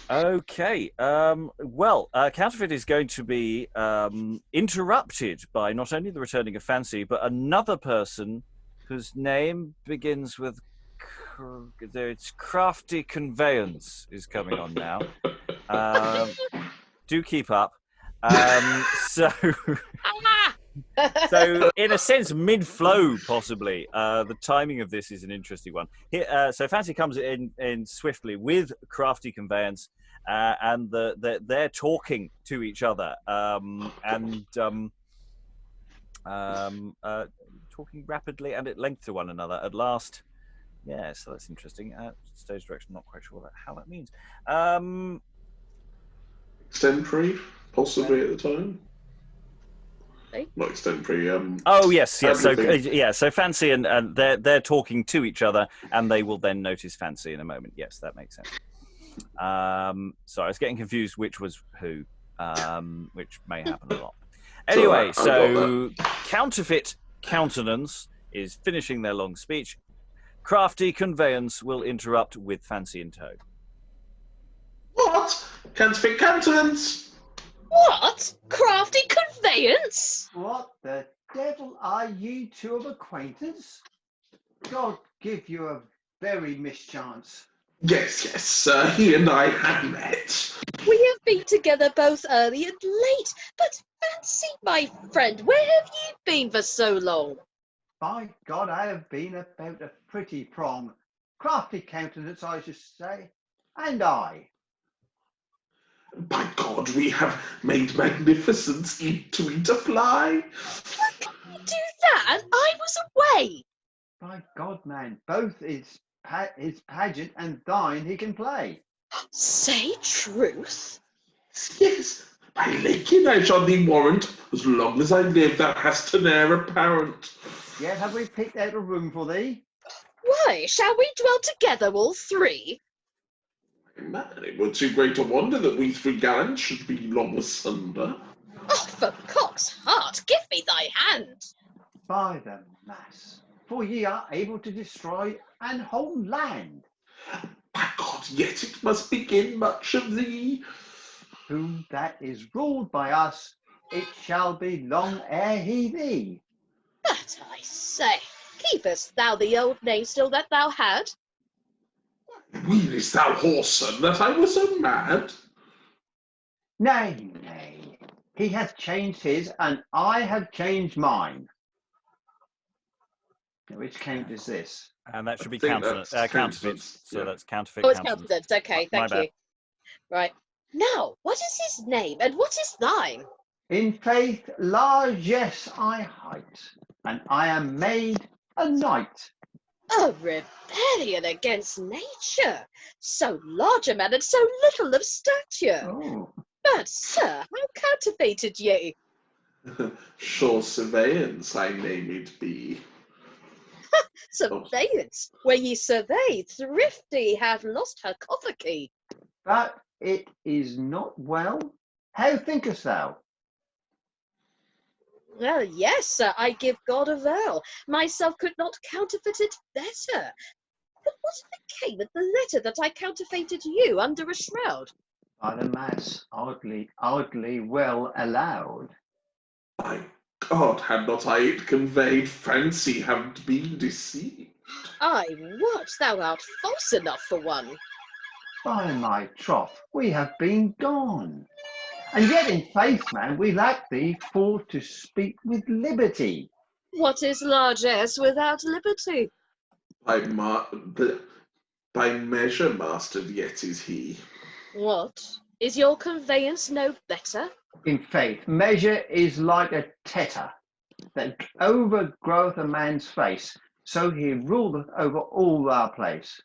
Okay. Well, Counterfeit is going to be interrupted by not only the returning of Fancy, but another person whose name begins with it's Crafty. Conveyance is coming on now. Do keep up. So in a sense, mid-flow, possibly. The timing of this is an interesting one. Here, so Fancy comes in swiftly with Crafty Conveyance, and they're talking to each other, talking rapidly and at length to one another. At last, yeah, so that's interesting. Stage direction, not quite sure what how that means. Extempore, possibly at the time. Not extempore. Oh yes. So Fancy and they're talking to each other, and they will then notice Fancy in a moment. Yes, that makes sense. Sorry, I was getting confused which was who, which may happen a lot. Anyway, so Counterfeit Countenance is finishing their long speech. Crafty Conveyance will interrupt with Fancy in tow. What? Counterfeit Countenance? What? Crafty Conveyance? What the devil are you two of acquaintance? God give you a very mischance. Yes, sir, he and I have met. We have been together both early and late, but Fancy, my friend, where have you been for so long? By God, I have been about a pretty prong. Crafty Countenance, I should say. And I. By God, we have made Magnificence eat a fly. Do that? I was away. By God, man, both his pageant and thine he can play. Say truth. Yes, by Lakin I shall thee warrant, as long as I live thou hast an heir apparent. Yet have we picked out a room for thee? Why, shall we dwell together all three? Man, it were too great a wonder that we three gallants should be long asunder. Oh, for cock's heart, give me thy hand. By the mass, for ye are able to destroy an whole land. By God, yet it must begin much of thee. Whom that is ruled by us, it shall be long ere he thee. But I say, keepest thou the old name still that thou had? Weenest thou, whoreson, that I was so mad? Nay, nay, he hath changed his, and I have changed mine. Which count is this? And that should be think Countenance, that's Counterfeit. Countenance, So yeah. that's Counterfeit. Oh, it's Countenance. Countenance. Okay, My thank bad. you. Right. Now, what is his name and what is thine? In faith, largesse I height, and I am made a knight. A rebellion against nature. So large a man and so little of stature. Oh, But, sir, how counterfeited ye? Sure surveillance I name it be. Surveillance, where ye survey, thrifty hath lost her coffer key. but it is not well. How thinkest thou? Well, yes, sir, I give God a vow. Myself could not counterfeit it better. But what became of the letter that I counterfeited you under a shroud? By the mass, oddly well allowed. By God, had not I it conveyed, Fancy had been deceived. I what? Thou art false enough for one. By my troth, we have been gone. And yet in faith, man, we lack thee for to speak with liberty. What is largesse without liberty? By measure mastered yet is he. What? Is your conveyance no better? In faith, measure is like a tetter that overgroweth a man's face, so he ruleth over all our place.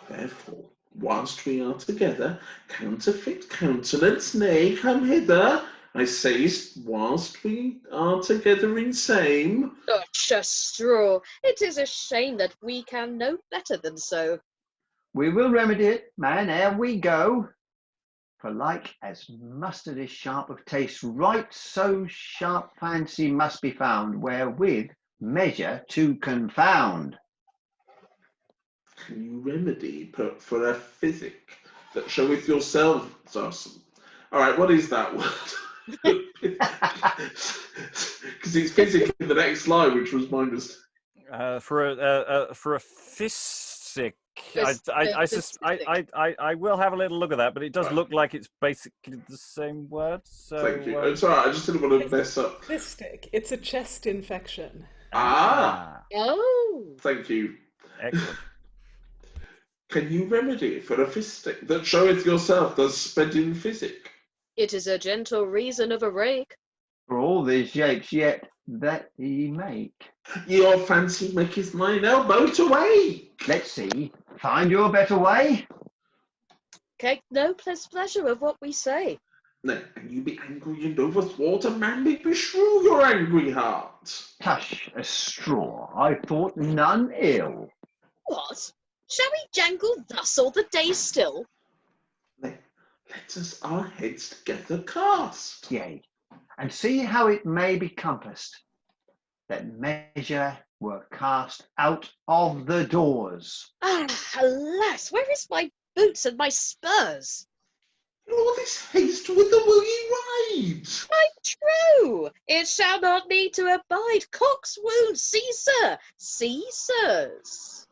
Therefore, whilst we are together, counterfeit countenance, nay, come hither. I say, whilst we are together in same. Such a straw! It is a shame that we can no better than so. We will remedy it, man, ere we go. For like as mustard is sharp of taste, right so sharp fancy must be found, wherewith measure to confound. Can you remedy for a physic that showeth yourself, Sarson? All right, what is that word? Because it's physic in the next line, which was minus. For a physic, I will have a little look at that, but it does look like it's basically the same word. So Thank you. It's all right. I just didn't want to mess up. Cystic. It's a chest infection. Ah, Oh! thank you. Excellent. Can you remedy for a fistic that showeth yourself does sped in physic? It is a gentle reason of a rake. For all these yakes yet that ye make. Your fancy maketh mine elbow to wake. Let's see, find your better way. Take no pleasure of what we say. Nay, and you be angry and overthwart a man may beshrew your angry heart. Tush, a straw, I thought none ill. What? Shall we jangle thus all the day still? Nay, let us our heads together cast. Yea, and see how it may be compassed, that measure were cast out of the doors. Ah, alas, where is my boots and my spurs? In all this haste, whither will ye ride? Quite true. It shall not need to abide. Cock's wound, see, sir, see, sirs.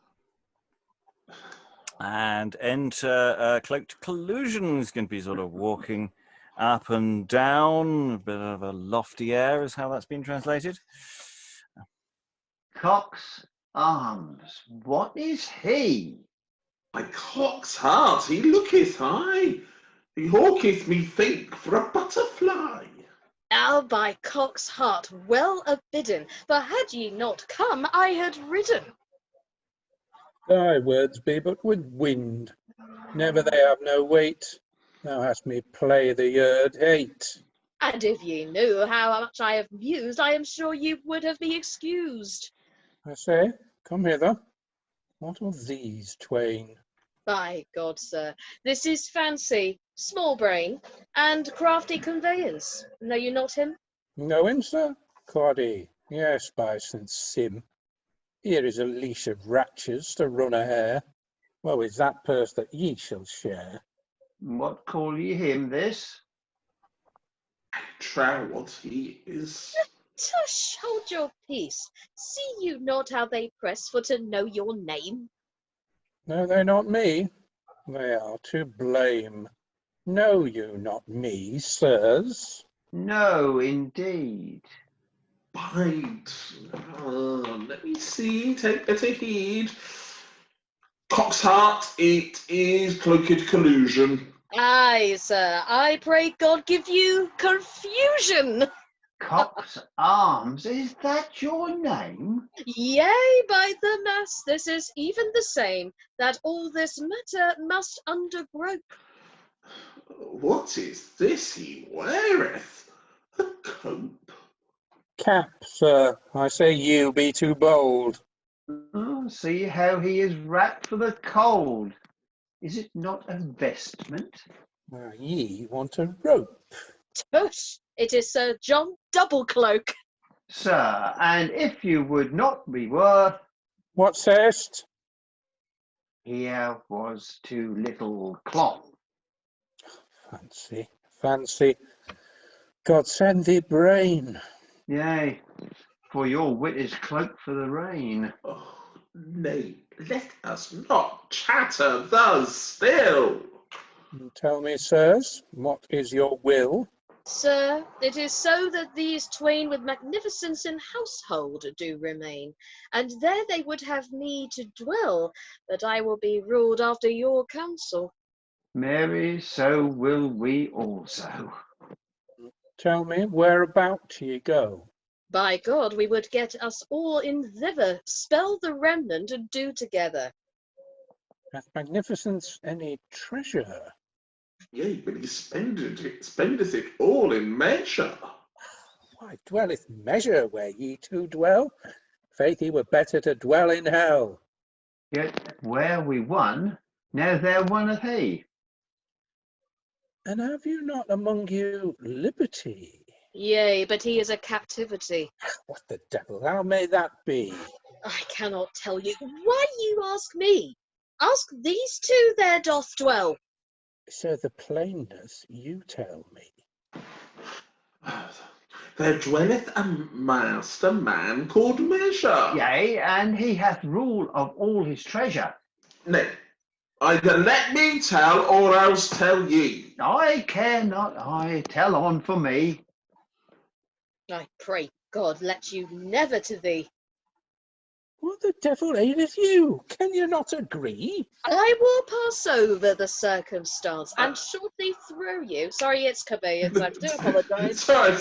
And enter Cloaked Collusion, who's going to be sort of walking up and down, a bit of a lofty air is how that's been translated. Cock's arms, what is he? My cock's heart, he looketh high. He hawketh me think for a butterfly. Now by Cock's heart, well abidden, for had ye not come, I had ridden. Thy words be but with wind, never they have no weight. Thou hast me play the yerd hate. And if ye knew how much I have mused, I am sure ye would have me excused. I say, come hither. What of these twain? By God, sir, this is Fancy, small brain, and Crafty Conveyance. Know you not him? Know him, sir? Coddy, yes, by St. Sim. Here is a leash of ratchets to run a hare. Woe is that purse that ye shall share. What call ye him this? I trow what he is. Tush, hold your peace. See you not how they press for to know your name? Know they not me? They are to blame. Know you not me, sirs? No, indeed. Bide. Let me see, take better heed. Cock's heart, it is Cloaked Collusion. Aye, sir, I pray God give you confusion. Cock's arms, is that your name? Yea, by the mass, this is even the same, that all this matter must undergrope. What is this he weareth? A cope. Cap, sir, I say you be too bold. Oh, see how he is wrapped for the cold. Is it not a vestment? Ye want a rope. Tush, it is Sir John Doublecloak. Sir, and if you would not be worth, What sayest? here was too little cloth. Fancy, fancy. God send thee brain. Yea, for your wit is cloaked for the rain. Oh, nay, let us not chatter thus still. Tell me, sirs, what is your will? Sir, it is so that these twain with magnificence in household do remain, and there they would have me to dwell, but I will be ruled after your counsel. Mary, so will we also. Tell me, whereabout ye go? By God, we would get us all in thither, spell the remnant, and do together. Hath Magnificence any treasure? Yea, but he spendeth it all in measure. Why dwelleth measure where ye two dwell? Faith, ye were better to dwell in hell. Yet where we won, now there wonneth he. And have you not among you liberty? Yea, but he is a captivity. What the devil, how may that be? I cannot tell you. Why you ask me? Ask these two there doth dwell. Sir, the plainness you tell me. There dwelleth a master man called Measure. Yea, and he hath rule of all his treasure. Nay, either let me tell, or else tell ye. I care not, I tell on for me. I pray God let you never to thee. What the devil aileth you? Can you not agree? I will pass over the circumstance and shortly throw you. Sorry, it's Conveyance. I do apologise. Sorry,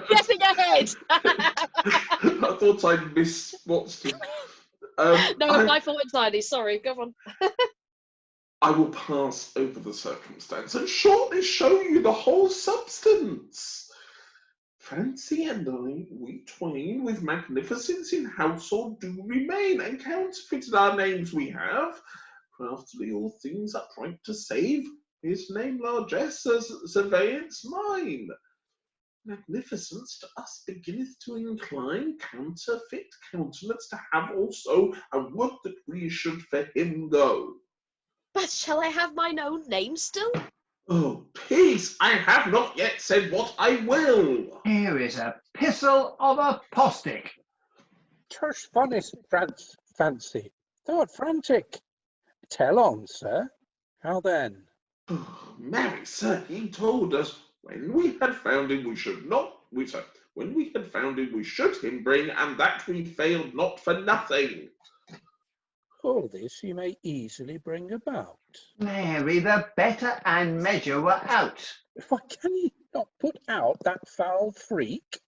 Getting ahead. I thought I'd miss Watson. No, my fault entirely. Sorry, go on. I will pass over the circumstance and shortly show you the whole substance. Fancy and I, we twain, with magnificence in household do remain, and counterfeited our names we have, craftily all things upright to save, his name largesse, surveyance mine. Magnificence to us beginneth to incline counterfeit countenance to have also, and would that we should for him go. But shall I have mine own name still? Oh, peace! I have not yet said what I will. Here is a pistol of apostic. Tush funnis, fancy. Thou'rt frantic. Tell on, sir. How then? Oh, marry, sir, he told us when we had found him we should not, when we had found him we should him bring, and that we failed not for nothing. All this you may easily bring about. Mary, the better and measure were out. Why, can ye not put out that foul freak?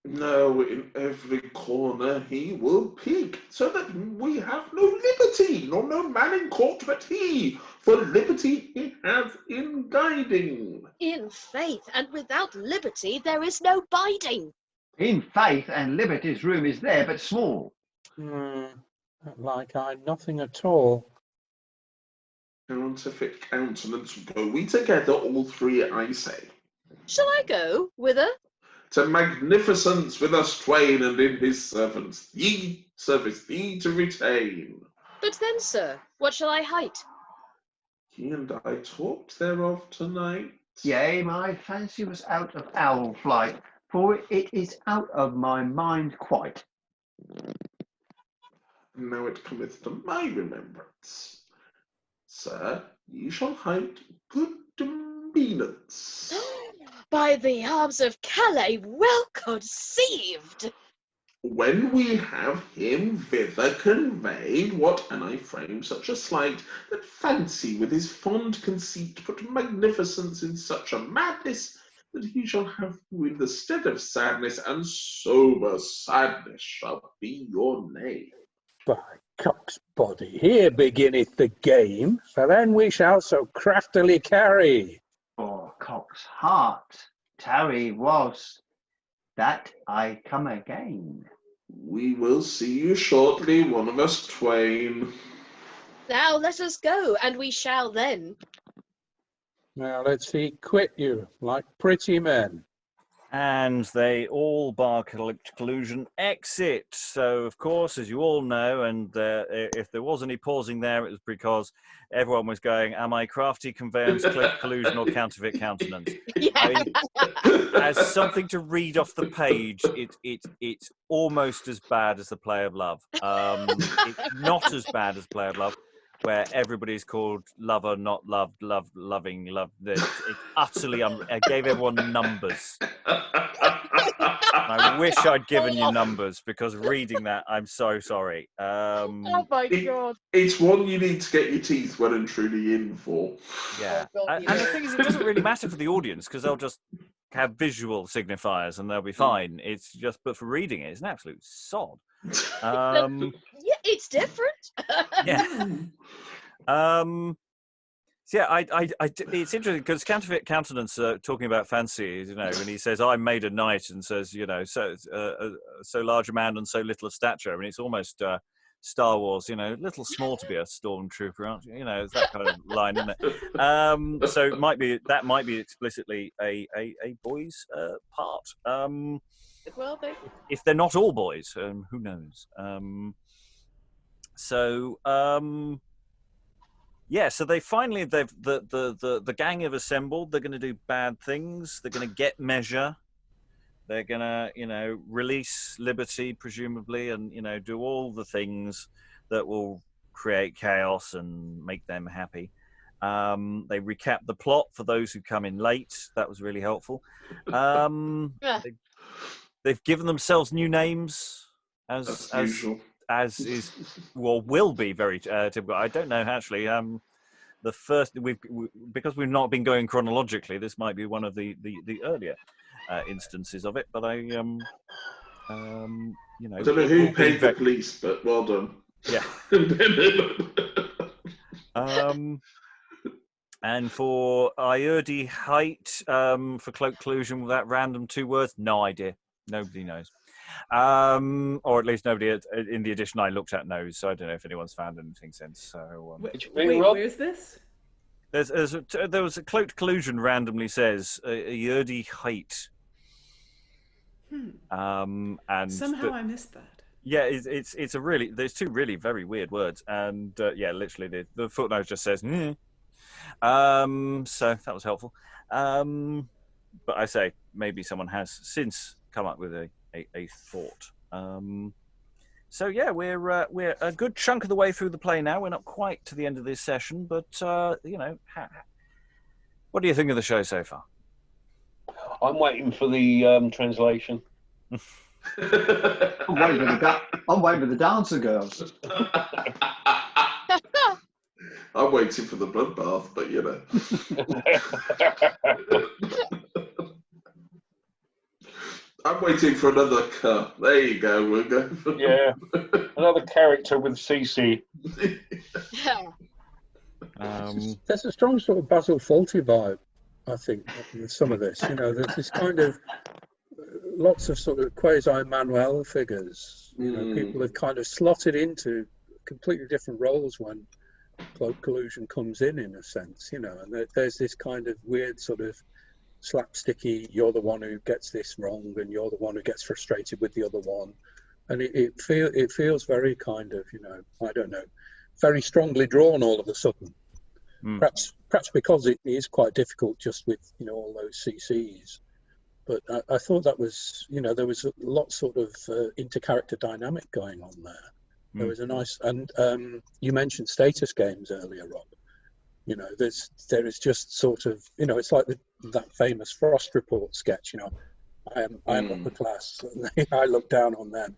No, in every corner he will peek, so that we have no liberty, nor no man in court but he, for liberty he hath in guiding. In faith, and without liberty there is no biding. In faith and liberty's room is there but small. Like I nothing at all. Counterfeit countenance, go we together all three, I say. Shall I go? Whither? To Magnificence with us twain, and in his servants ye service thee to retain. But then, sir, what shall I hite? He and I talked thereof tonight. Yea, my fancy was out of owl flight, for it is out of my mind quite. And now it cometh to my remembrance. Sir, ye shall hide good convenience. By the arms of Calais, well conceived! When we have him thither conveyed, what an I frame such a sleight, that fancy with his fond conceit put Magnificence in such a madness, that he shall have you in the stead of sadness, and sober sadness shall be your name. By cock's body, here beginneth the game, for then we shall so craftily carry. For cock's heart, tarry was, that I come again. We will see you shortly, one of us twain. Now let us go, and we shall then. Now let's see quit you like pretty men. And they all bar collusion exit. So, of course, as you all know, and if there was any pausing there, it was because everyone was going, am I Crafty, Conveyance, Cloaked, Collusion, or Counterfeit, Countenance? Yeah. I mean, as something to read off the page, it's almost as bad as The Play of Love. It's not as bad as Play of Love, where everybody's called lover, not loved, loving, love. It's utterly, I gave everyone numbers. I wish I'd given you numbers, because reading that, I'm so sorry. Oh my God. It's one you need to get your teeth well and truly in for. Yeah. Oh, God, And the thing is, it doesn't really matter for the audience, because they'll just have visual signifiers and they'll be fine. It's just, but for reading it, it's an absolute sod. Yeah, it's different. Yeah. So yeah, it's interesting because Counterfeit Countenance talking about fancy, you know, when he says I'm made a knight and says, you know, so large a man and so little of stature. I mean, it's almost Star Wars, you know, little small to be a stormtrooper, aren't you? You know, it's that kind of line, isn't it? So it might be explicitly a boy's part. Well, they... If they're not all boys, who knows? Yeah, so the gang have assembled. They're going to do bad things. They're going to get measure. They're going to, you know, release liberty, presumably, and, you know, do all the things that will create chaos and make them happy. They recap the plot for those who come in late. That was really helpful. They've given themselves new names, as usual. As is, well, will be very typical. I don't know actually. The first because we've not been going chronologically, this might be one of the earlier instances of it. But you know, I don't know who paid the police, but well done. Yeah. And for Iurdi height, for Cloaked Collusion with that random 2 words, no idea. Nobody knows. Or at least nobody in the edition I looked at knows, so I don't know if anyone's found anything since. So wait, where's this? There was a Cloaked Collusion randomly says Iurdi height. And Somehow I missed that. Yeah, it's a really, there's two really very weird words, and yeah, literally the footnote just says so that was helpful. But I say maybe someone has since come up with a thought. So yeah, we're a good chunk of the way through the play now. We're not quite to the end of this session, but you know, what do you think of the show so far? I'm waiting for the translation. I'm waiting for the dancer girls. I'm waiting for the bloodbath, but you know. I'm waiting for another cut. There you go. We'll go for another character with CC. There's a strong sort of Basil Fawlty vibe, I think, with some of this. You know, there's this kind of lots of sort of quasi-Manuel figures. You know, people have kind of slotted into completely different roles when Cloaked Collusion comes in a sense. You know, and there's this kind of weird sort of slapsticky, you're the one who gets this wrong and you're the one who gets frustrated with the other one, and it feels very kind of, you know, I don't know, very strongly drawn all of a sudden. Perhaps because it is quite difficult just with, you know, all those CCs, but I thought that was, you know, there was a lot sort of inter-character dynamic going on there. There was a nice, and you mentioned status games earlier, Rob. You know, there is just sort of, you know, it's like that famous Frost Report sketch. You know, I am upper class, and I look down on them.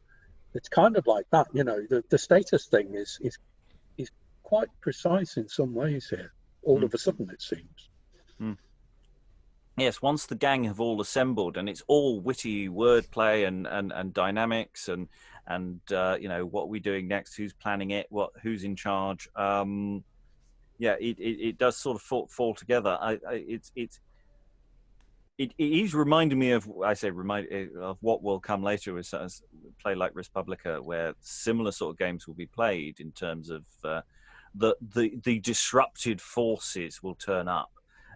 It's kind of like that. You know, the status thing is quite precise in some ways here. All of a sudden, it seems. Yes, once the gang have all assembled, and it's all witty wordplay and dynamics, and you know, what are we doing next? Who's planning it? Who's in charge? Yeah, it does sort of fall together. It is reminding me of, of what will come later with a play like Respublica, where similar sort of games will be played in terms of the disrupted forces will turn up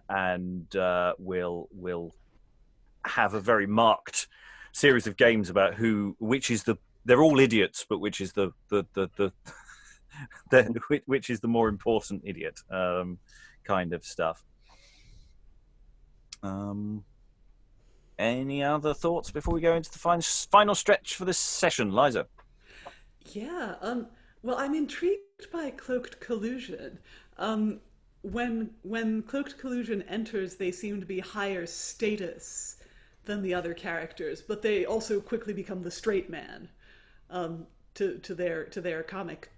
and will have a very marked series of games about which is they're all idiots, but which is the which is the more important idiot, kind of stuff. Any other thoughts before we go into the final stretch for this session, Liza? Yeah. Well, I'm intrigued by Cloaked Collusion. When Cloaked Collusion enters, they seem to be higher status than the other characters, but they also quickly become the straight man to their comedy.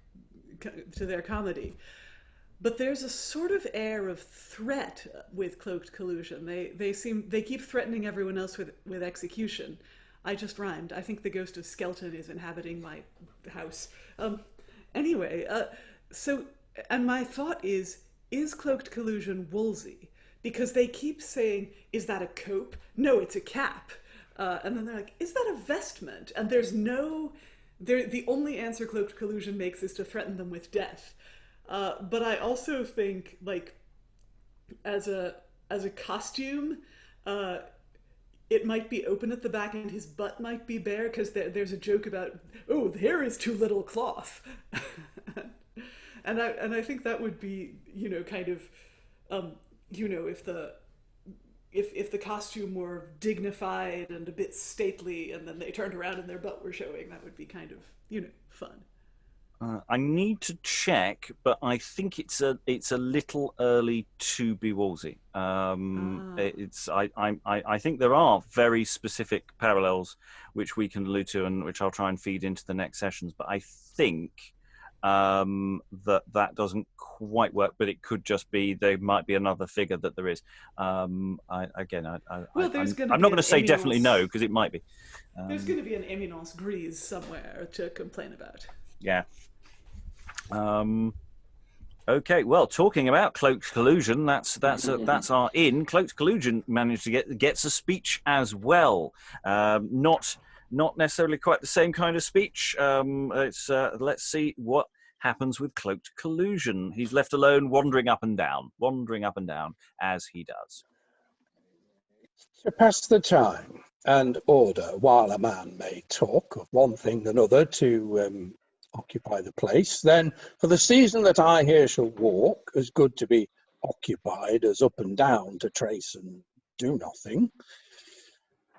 But there's a sort of air of threat with Cloaked Collusion. They keep threatening everyone else with execution. I just rhymed. I think the ghost of Skelton is inhabiting my house. Anyway, and my thought is Cloaked Collusion Woolsey? Because they keep saying, is that a cope? No, it's a cap. And then they're like, is that a vestment? And the only answer Cloaked Collusion makes is to threaten them with death. But I also think, like, as a costume, it might be open at the back and his butt might be bare, because there's a joke about, oh, here is too little cloth. and I think that would be, you know, kind of, you know, if the costume were dignified and a bit stately, and then they turned around and their butt were showing, that would be kind of, you know, fun. I need to check, but I think it's a little early to be Wolsey. I think there are very specific parallels which we can allude to and which I'll try and feed into the next sessions. But I think that doesn't quite work. But it could just be there might be another figure that there is. I'm not going to say definitely no, because it might be. There's going to be an éminence grise somewhere to complain about. Yeah. Okay. Well, talking about Cloaked Collusion, that's our in. Cloaked Collusion managed to gets a speech as well. Not necessarily quite the same kind of speech. Let's see what happens with Cloaked Collusion. He's left alone, wandering up and down as he does. To pass the time, and order, while a man may talk of one thing and another to occupy the place, then for the season that I here shall walk, as good to be occupied as up and down to trace and do nothing.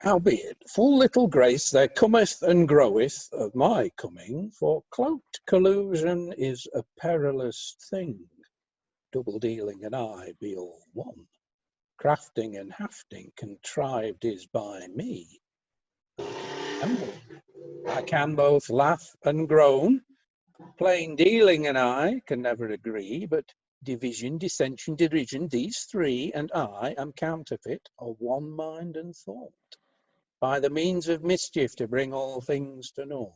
Howbeit, full little grace there cometh and groweth of my coming, for cloaked collusion is a perilous thing. Double dealing and I be all one. Crafting and hafting contrived is by me. I can both laugh and groan. Plain dealing and I can never agree, but division, dissension, derision, these three, and I am counterfeit of one mind and thought, by the means of mischief to bring all things to naught.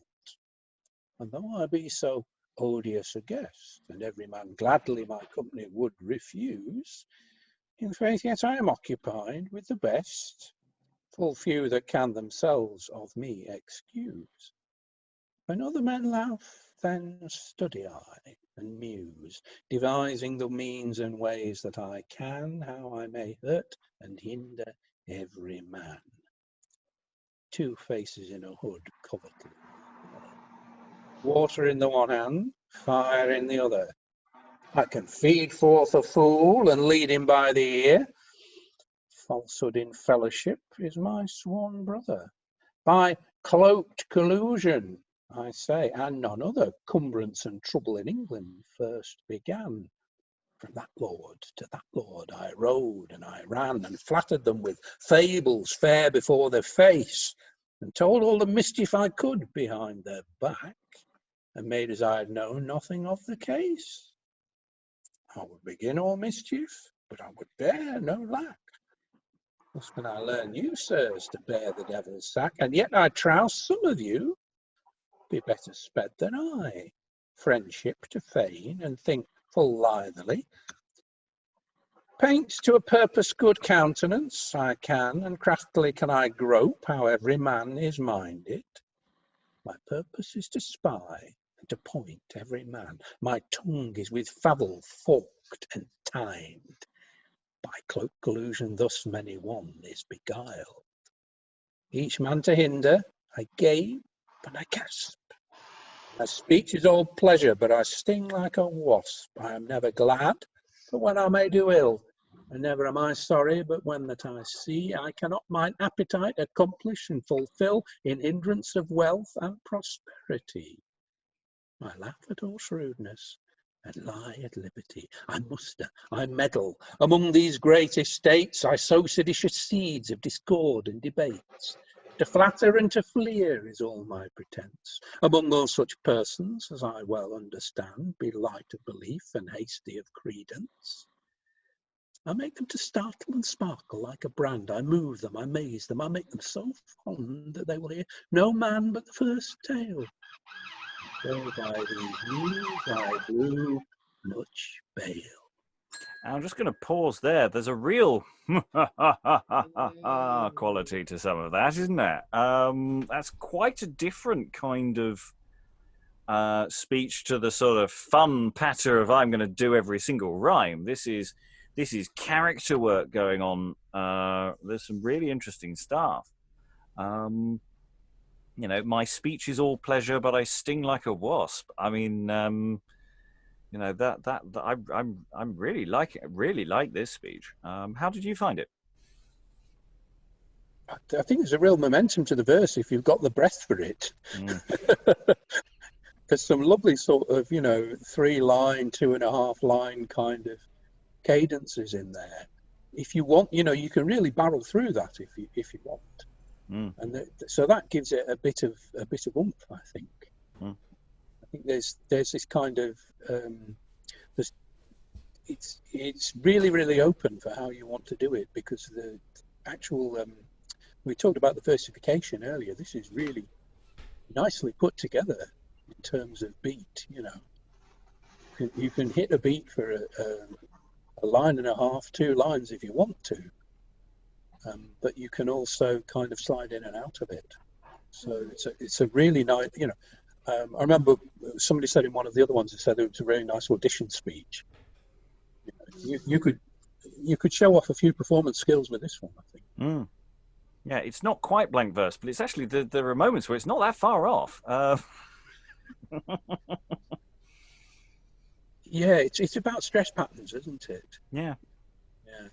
And though I be so odious a guest, and every man gladly my company would refuse, in faith yet I am occupied with the best, full few that can themselves of me excuse. When other men laugh, then study I and muse, devising the means and ways that I can, how I may hurt and hinder every man. Two faces in a hood covered. Water in the one hand, fire in the other. I can feed forth a fool and lead him by the ear. Falsehood in fellowship is my sworn brother. By cloaked collusion, I say, and none other, cumbrance and trouble in England first began. From that lord to that lord I rode and I ran, and flattered them with fables fair before their face, and told all the mischief I could behind their back, and made as I had known nothing of the case. I would begin all mischief, but I would bear no lack. Thus can I learn you, sirs, to bear the devil's sack, and yet I trow some of you be better sped than I, friendship to feign and think full lithely. Paint to a purpose good countenance I can, and craftily can I grope how every man is minded. My purpose is to spy and to point every man. My tongue is with fable forked and timed. By cloaked collusion thus many one is beguiled. Each man to hinder, I gape and I gasp. My speech is all pleasure, but I sting like a wasp. I am never glad, but when I may do ill, and never am I sorry, but when that I see, I cannot mine appetite accomplish and fulfill in hindrance of wealth and prosperity. I laugh at all shrewdness, and lie at liberty. I muster, I meddle. Among these great estates, I sow seditious seeds of discord and debates. To flatter and to fleer is all my pretence. Among all such persons, as I well understand, be light of belief and hasty of credence. I make them to startle and sparkle like a brand. I move them, I maze them, I make them so fond that they will hear no man but the first tale. So by these news I blew much bail. I'm just going to pause there. There's a real quality to some of that, isn't there? That's quite a different kind of speech to the sort of fun patter of I'm going to do every single rhyme. This is character work going on. There's some really interesting stuff. You know, my speech is all pleasure, but I sting like a wasp. I mean, you know, that I'm really like this speech. How did you find it? I think there's a real momentum to the verse if you've got the breath for it. There's some lovely sort of, you know, 3-line, 2.5-line kind of cadences in there. If you want, you know, you can really barrel through that if you want. And so that gives it a bit of oomph, I think. I think there's this kind of it's really open for how you want to do it, because the actual we talked about the versification earlier. This is really nicely put together in terms of beat. You know, you can hit a beat for a line and a half, 2 lines if you want to. But you can also kind of slide in and out of it. So it's a really nice, you know. I remember somebody said in one of the other ones, it said it was a really nice audition speech. You could show off a few performance skills with this one, I think. Yeah, it's not quite blank verse, but it's actually there are moments where it's not that far off. Yeah, it's about stress patterns, isn't it? Yeah. Yeah.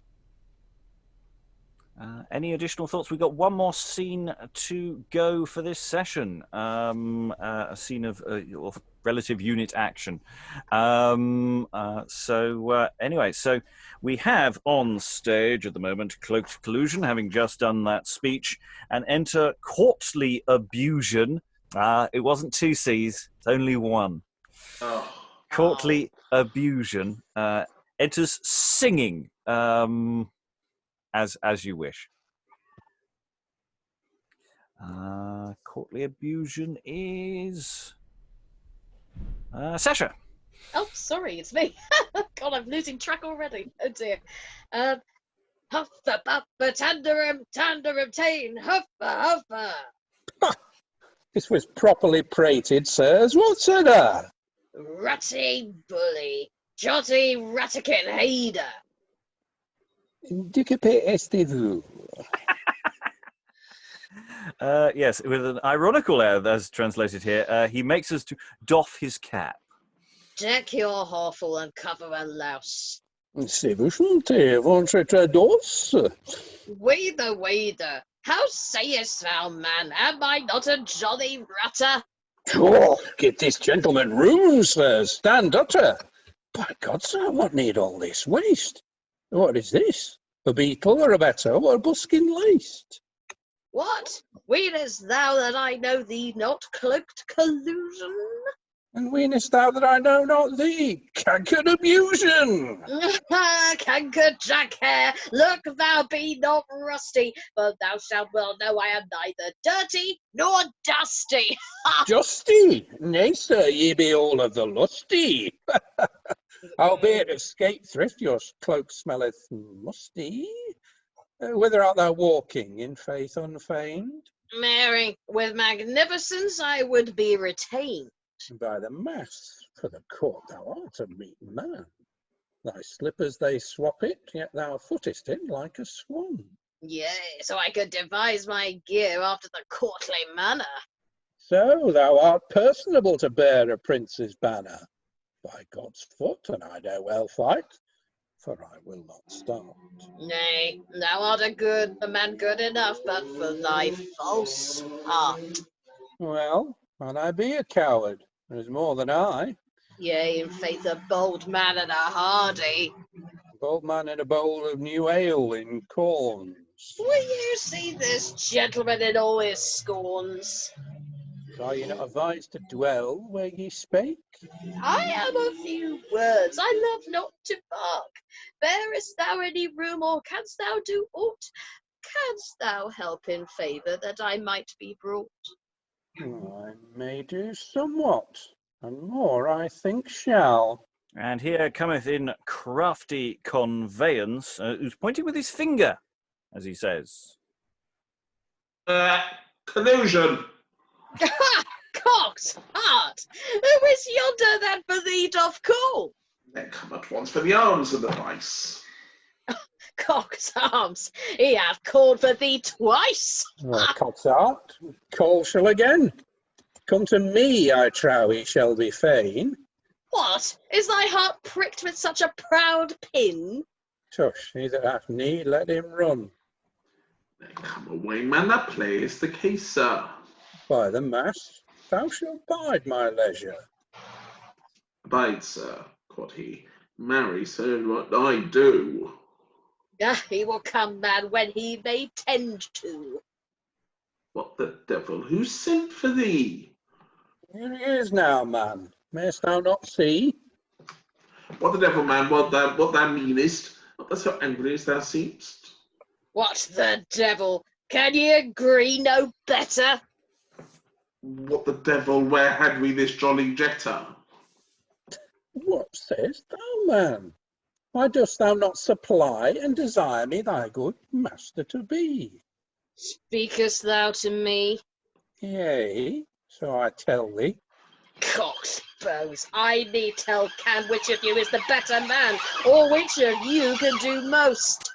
Any additional thoughts? We've got one more scene to go for this session. A scene of relative unit action. Anyway, so we have on stage at the moment Cloaked Collusion, having just done that speech, and enter Courtly Abusion. It wasn't 2 C's, it's only 1. Oh. Courtly Abusion enters singing. As you wish. Courtly Abusion is Sascha. Oh, sorry, it's me. God, I'm losing track already. Oh dear. Huffa buffa tanderum tain, huffa huffa. This was properly prated, sirs. What's that? Ratty bully, jotty ratican hader. Indicape estivou. Yes, with an ironical air, as translated here, he makes us to doff his cap. Deck your hawful and cover a louse. C'est vous chantez, votre trados. Waither, how sayest thou, man? Am I not a jolly rutter? Oh, give this gentleman room, sirs. Stand utter. By God, sir, what need all this waste? What is this? A beetle or a better or a buskin laced? What? Weenest thou that I know thee not, Cloaked Collusion? And weenest thou that I know not thee, cankered Abusion? Cankered jackhair, look thou be not rusty, for thou shalt well know I am neither dirty nor dusty. Justy? Nay, sir, ye be all of the lusty. Albeit escape thrift, your cloak smelleth musty. Whither art thou walking, in faith unfeigned? Mary, with magnificence I would be retained. By the mass, for the court thou art a meet man. Thy slippers they swap it, yet thou footest it like a swan. Yea, so I could devise my gear after the courtly manner. So thou art personable to bear a prince's banner. By God's foot, and I dare well fight, for I will not start. Nay, thou art a man good enough, but for thy false heart. Well, and I be a coward, there's more than I. Yea, in faith, a bold man and a hardy. A bold man in a bowl of new ale in corns. Will you see this gentleman in all his scorns? Are ye not advised to dwell where ye spake? I am a few words, I love not to bark. Bearest thou any room, or canst thou do aught? Canst thou help in favour that I might be brought? I may do somewhat, and more I think shall. And here cometh in Crafty Conveyance, who's pointing with his finger, as he says. Collusion. Cock's heart! Who is yonder that for thee doth call? Then come at once for the arms of the vice. Cock's arms! He hath called for thee twice! Cock's heart, call shall again. Come to me, I trow he shall be fain. What? Is thy heart pricked with such a proud pin? Tush, he that hath need, let him run. Then come away, man, that play is the case, sir. By the mass, thou shalt bide my leisure. Abide, sir, quoth he. Marry, sir, what I do. He will come, man, when he may tend to. What the devil, who sent for thee? Here he is now, man. Mayst thou not see? What the devil, man, what thou meanest? Not thou so angry as thou seemst? What the devil? Can ye agree no better? What the devil, where had we this jolly jetter? What sayest thou, man? Why dost thou not supply and desire me thy good master to be? Speakest thou to me? Yea, so I tell thee. Cockspose, I need tell can which of you is the better man, or which of you can do most.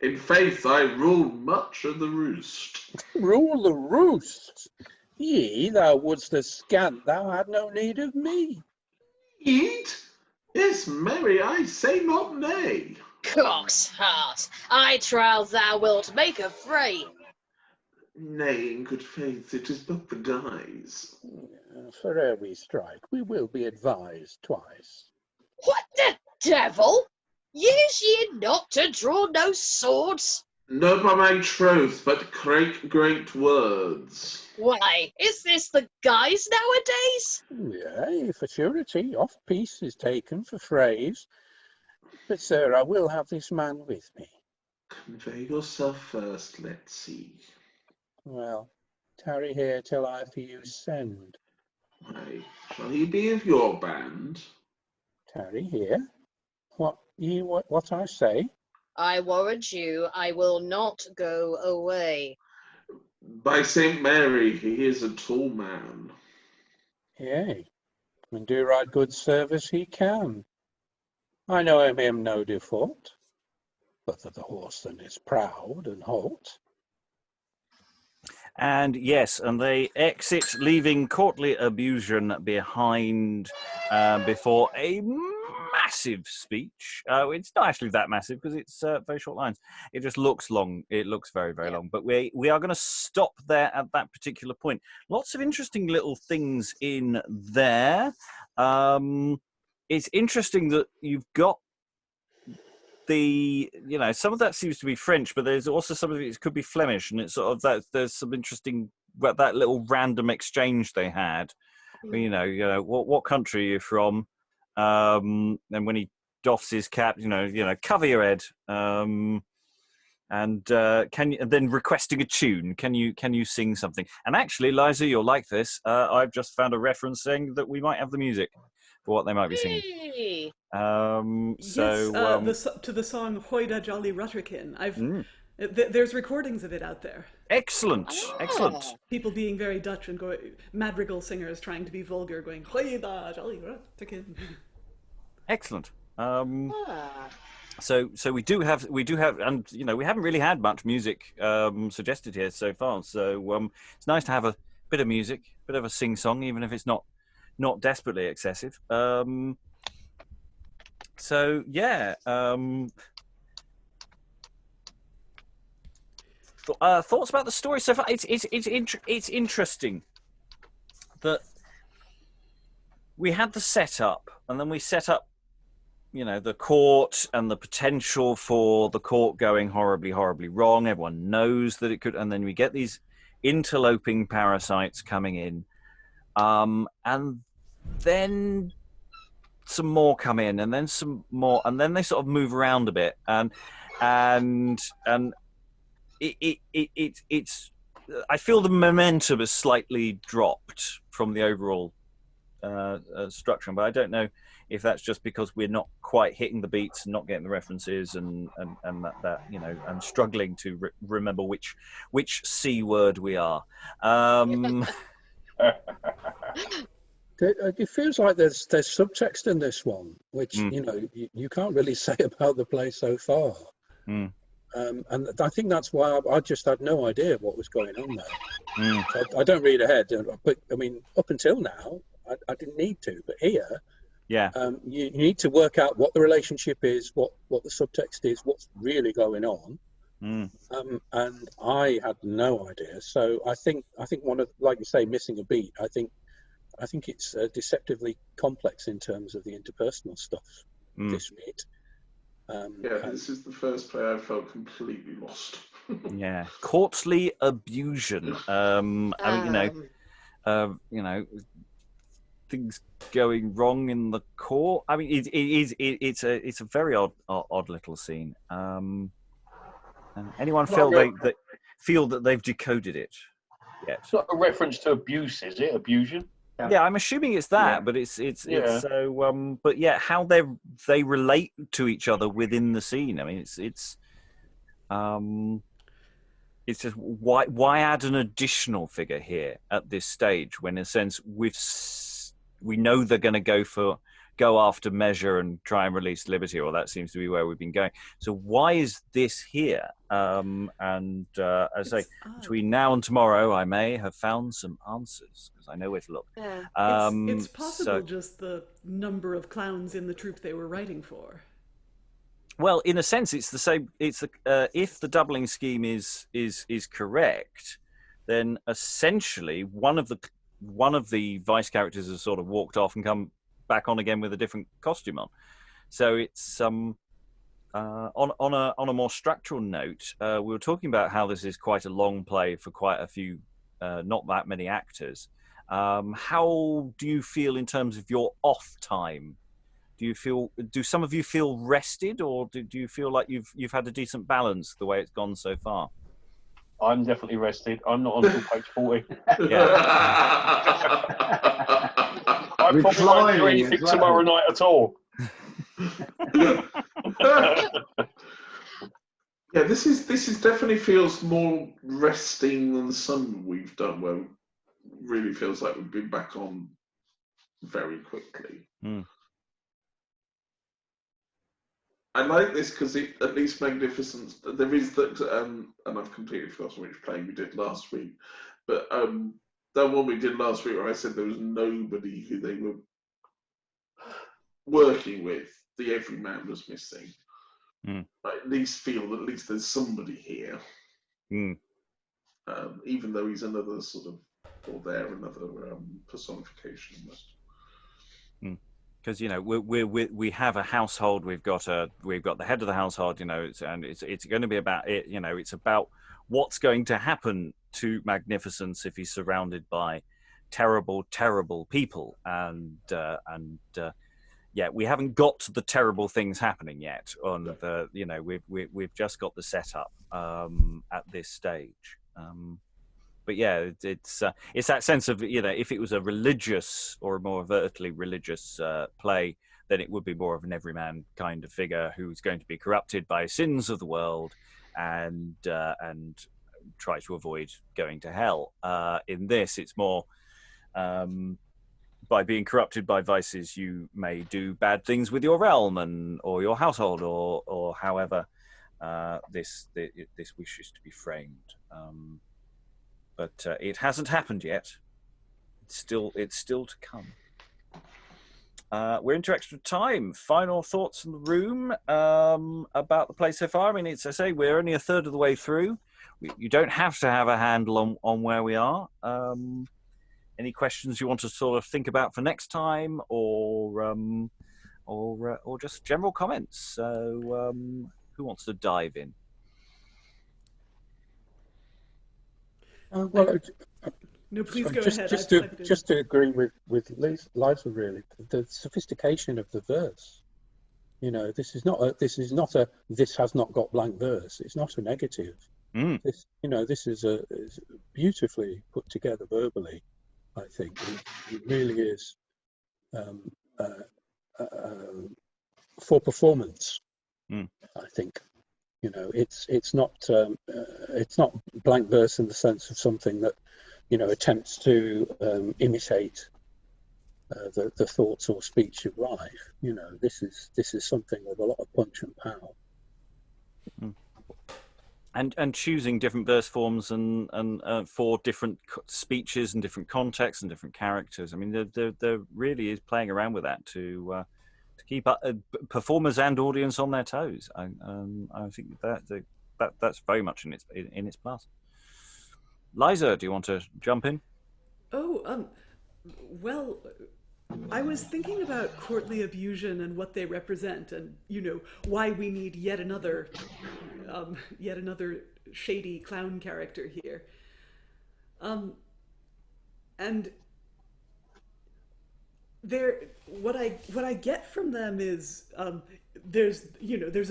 In faith, I rule much of the roost. Rule the roost. Yea, thou wouldst have scant, thou had no need of me. Eat? Yes, marry, I say not nay. Cock's heart, I trow thou wilt make a fray. Nay, in good faith, it is but the guise. For ere we strike, we will be advised twice. What the devil? Use ye not to draw no swords? No, by my troth, but great words. Why, is this the guise nowadays? Yea, for surety, off peace is taken for phrase. But, sir, I will have this man with me. Convey yourself first, let's see. Well, tarry here till I for you send. Why, shall he be of your band? Tarry here? What I say? I warrant you, I will not go away. By St. Mary, he is a tall man. Yea, and do right good service he can. I know him no default, but that the horse then is proud and halt. And yes, and they exit, leaving courtly Abusion behind before a massive speech. It's not actually that massive because it's very short lines. It just looks long. It looks very, very long. But we are going to stop there at that particular point. Lots of interesting little things in there. It's interesting that you've got some of that seems to be French, but there's also some of it could be Flemish, and it's sort of that there's some interesting that little random exchange they had. What country are you from? And when he doffs his cap, cover your head, and then requesting a tune. Can you sing something? And actually, Liza, you'll like this. I've just found a reference saying that we might have the music for what they might be singing. Hey. To the song Hoida Jolly Rutterkin. There's recordings of it out there. Excellent. People being very Dutch and going madrigal singers trying to be vulgar, going Hoida Jolly Rutterkin. Excellent. So we do have, and we haven't really had much music suggested here so far. So it's nice to have a bit of music, bit of a sing song, even if it's not desperately excessive. Thoughts about the story so far? It's interesting that we had the setup, and then we set up, the court and the potential for the court going horribly, horribly wrong. Everyone knows that it could, and then we get these interloping parasites coming in, and then some more come in, and then some more, and then they sort of move around a bit, and it's I feel the momentum has slightly dropped from the overall structure, but I don't know if that's just because we're not quite hitting the beats and not getting the references, and that and struggling to remember which C word we are. It feels like there's subtext in this one, which you can't really say about the play so far. And I think that's why I just had no idea what was going on there. So I don't read ahead, but I mean, up until now, I didn't need to. But here, you need to work out what the relationship is, what the subtext is, what's really going on. And I had no idea. So I think one of, like you say, missing a beat. I think it's deceptively complex in terms of the interpersonal stuff. This read. This is the first play I felt completely lost. Yeah, courtly Abusion. Things going wrong in the court. I mean, it's a very odd little scene. Anyone feel that they've decoded it yet? It's not a reference to abuse, is it? Abusion? Yeah, I'm assuming it's that, but it's so. But yeah, how they relate to each other within the scene. I mean, it's just why add an additional figure here at this stage when, in a sense, we know they're going to go for go after measure and try and release liberty, or that seems to be where we've been going. So why is this here? As I say, between now and tomorrow, I may have found some answers because I know where to look. Yeah. It's possible just the number of clowns in the troupe they were writing for. Well, in a sense, it's the same. It's if the doubling scheme is correct, then essentially one of the vice characters has sort of walked off and come back on again with a different costume on. So it's on a more structural note. We were talking about how this is quite a long play for quite a few, not that many actors. How do you feel in terms of your off time? Do some of you feel rested, or do you feel like you've had a decent balance the way it's gone so far? I'm definitely rested. I'm not on till page 40. Yeah. I probably won't do anything tomorrow night at all. Yeah, this is definitely feels more resting than some we've done, where it really feels like we've been back on very quickly. Mm. I like this because at least Magnificence, there is that, and I've completely forgotten which play we did last week, but that one we did last week where I said there was nobody who they were working with, the everyman was missing. Mm. I at least feel that at least there's somebody here, even though he's another sort of, or they're another personification almost. Because we have a household, we've got the head of the household, it's going to be about it, it's about what's going to happen to Magnificence if he's surrounded by terrible people, and we haven't got to the terrible things happening yet. We've just got the setup at this stage. But yeah, it's that sense of, if it was a religious or a more overtly religious play, then it would be more of an everyman kind of figure who's going to be corrupted by sins of the world and try to avoid going to hell. In this, it's more by being corrupted by vices, you may do bad things with your realm or your household or however this wishes to be framed. But it hasn't happened yet. It's still to come. We're into extra time. Final thoughts in the room about the play so far. I mean, as I say, we're only a third of the way through. You don't have to have a handle on where we are. Any questions you want to sort of think about for next time, or just general comments? So, who wants to dive in? No, please go ahead. Just to agree with Liza, really, the sophistication of the verse. This has not got blank verse. It's not a negative. This is a beautifully put together verbally. I think it really is for performance. I think. It's not blank verse in the sense of something that attempts to imitate the thoughts or speech of life. This is something with a lot of punch and power. And choosing different verse forms and for different speeches and different contexts and different characters. I mean, there really is playing around with that to keep performers and audience on their toes. I think that's very much in its path. Liza, do you want to jump in? Well, I was thinking about courtly abusion and what they represent, and why we need yet another shady clown character here. And what I get from them is there's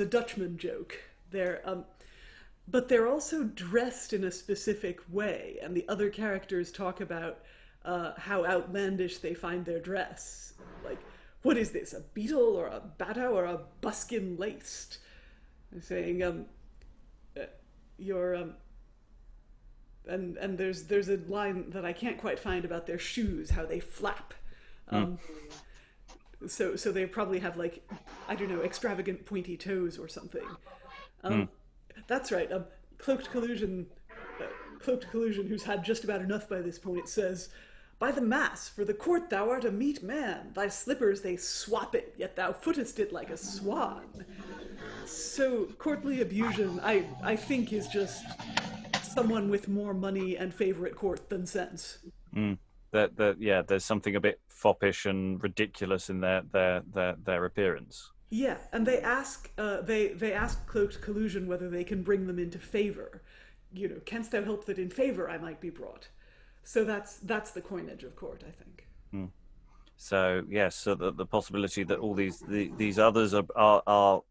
a Dutchman joke there, but they're also dressed in a specific way, and the other characters talk about how outlandish they find their dress. Like, what is this, a beetle or a batta or a buskin laced? They're saying and there's a line that I can't quite find about their shoes, how they flap. So they probably have, like, I don't know, extravagant pointy toes or something. That's right. Cloaked Collusion, who's had just about enough by this point, says, "By the mass, for the court thou art a meet man. Thy slippers they swap it, yet thou footest it like a swan." So courtly Abusion, I think, is just someone with more money and favor at court than sense. Yeah, there's something a bit foppish and ridiculous in their appearance. Yeah, and they ask Cloaked Collusion whether they can bring them into favor. You know, canst thou help that in favor I might be brought? So that's the coinage of court, I think. So yes, so the possibility that all these others are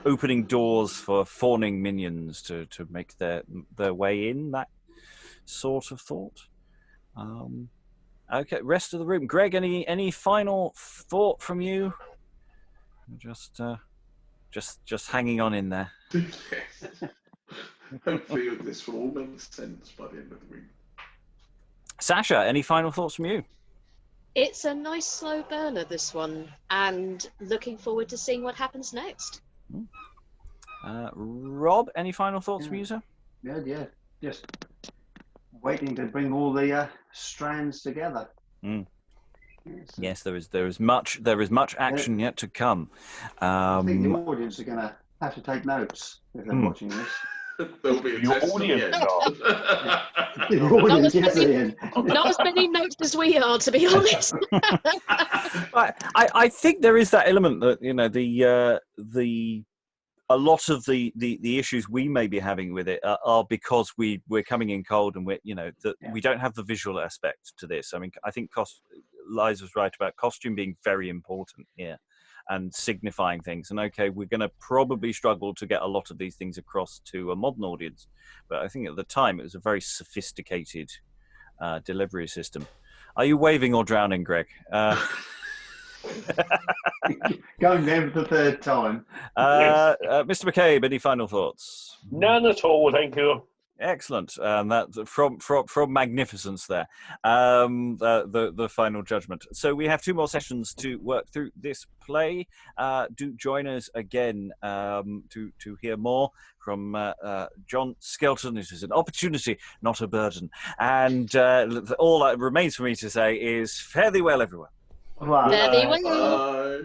opening doors for fawning minions to make their way in, that sort of thought. Okay, rest of the room. Greg, any final thought from you? Just hanging on in there. Hopefully this will all make sense by the end of the week. Sascha, any final thoughts from you? It's a nice slow burner, this one, and looking forward to seeing what happens next. Rob, any final thoughts from you, sir? Yeah. Just waiting to bring all the strands together. Yes, there is much action yet to come. I think the audience are going to have to take notes if they're watching this. There'll be a The test audience Not as many notes as we are, to be honest. I think there is that element that, you know, a lot of the issues we may be having with it are because we're coming in cold, and we don't have the visual aspect to this. I mean, I think Liza's right about costume being very important here and signifying things. And okay, we're going to probably struggle to get a lot of these things across to a modern audience, but I think at the time it was a very sophisticated delivery system. Are you waving or drowning, Greg? Going there for the third time. Mr. McCabe, any final thoughts? None at all, thank you. Excellent. That from Magnificence there, the final judgment. So we have 2 more sessions to work through this play. Do join us again to hear more from John Skelton. It is an opportunity, not a burden. And all that remains for me to say is fare thee well, everyone. Wow. There they went. Bye.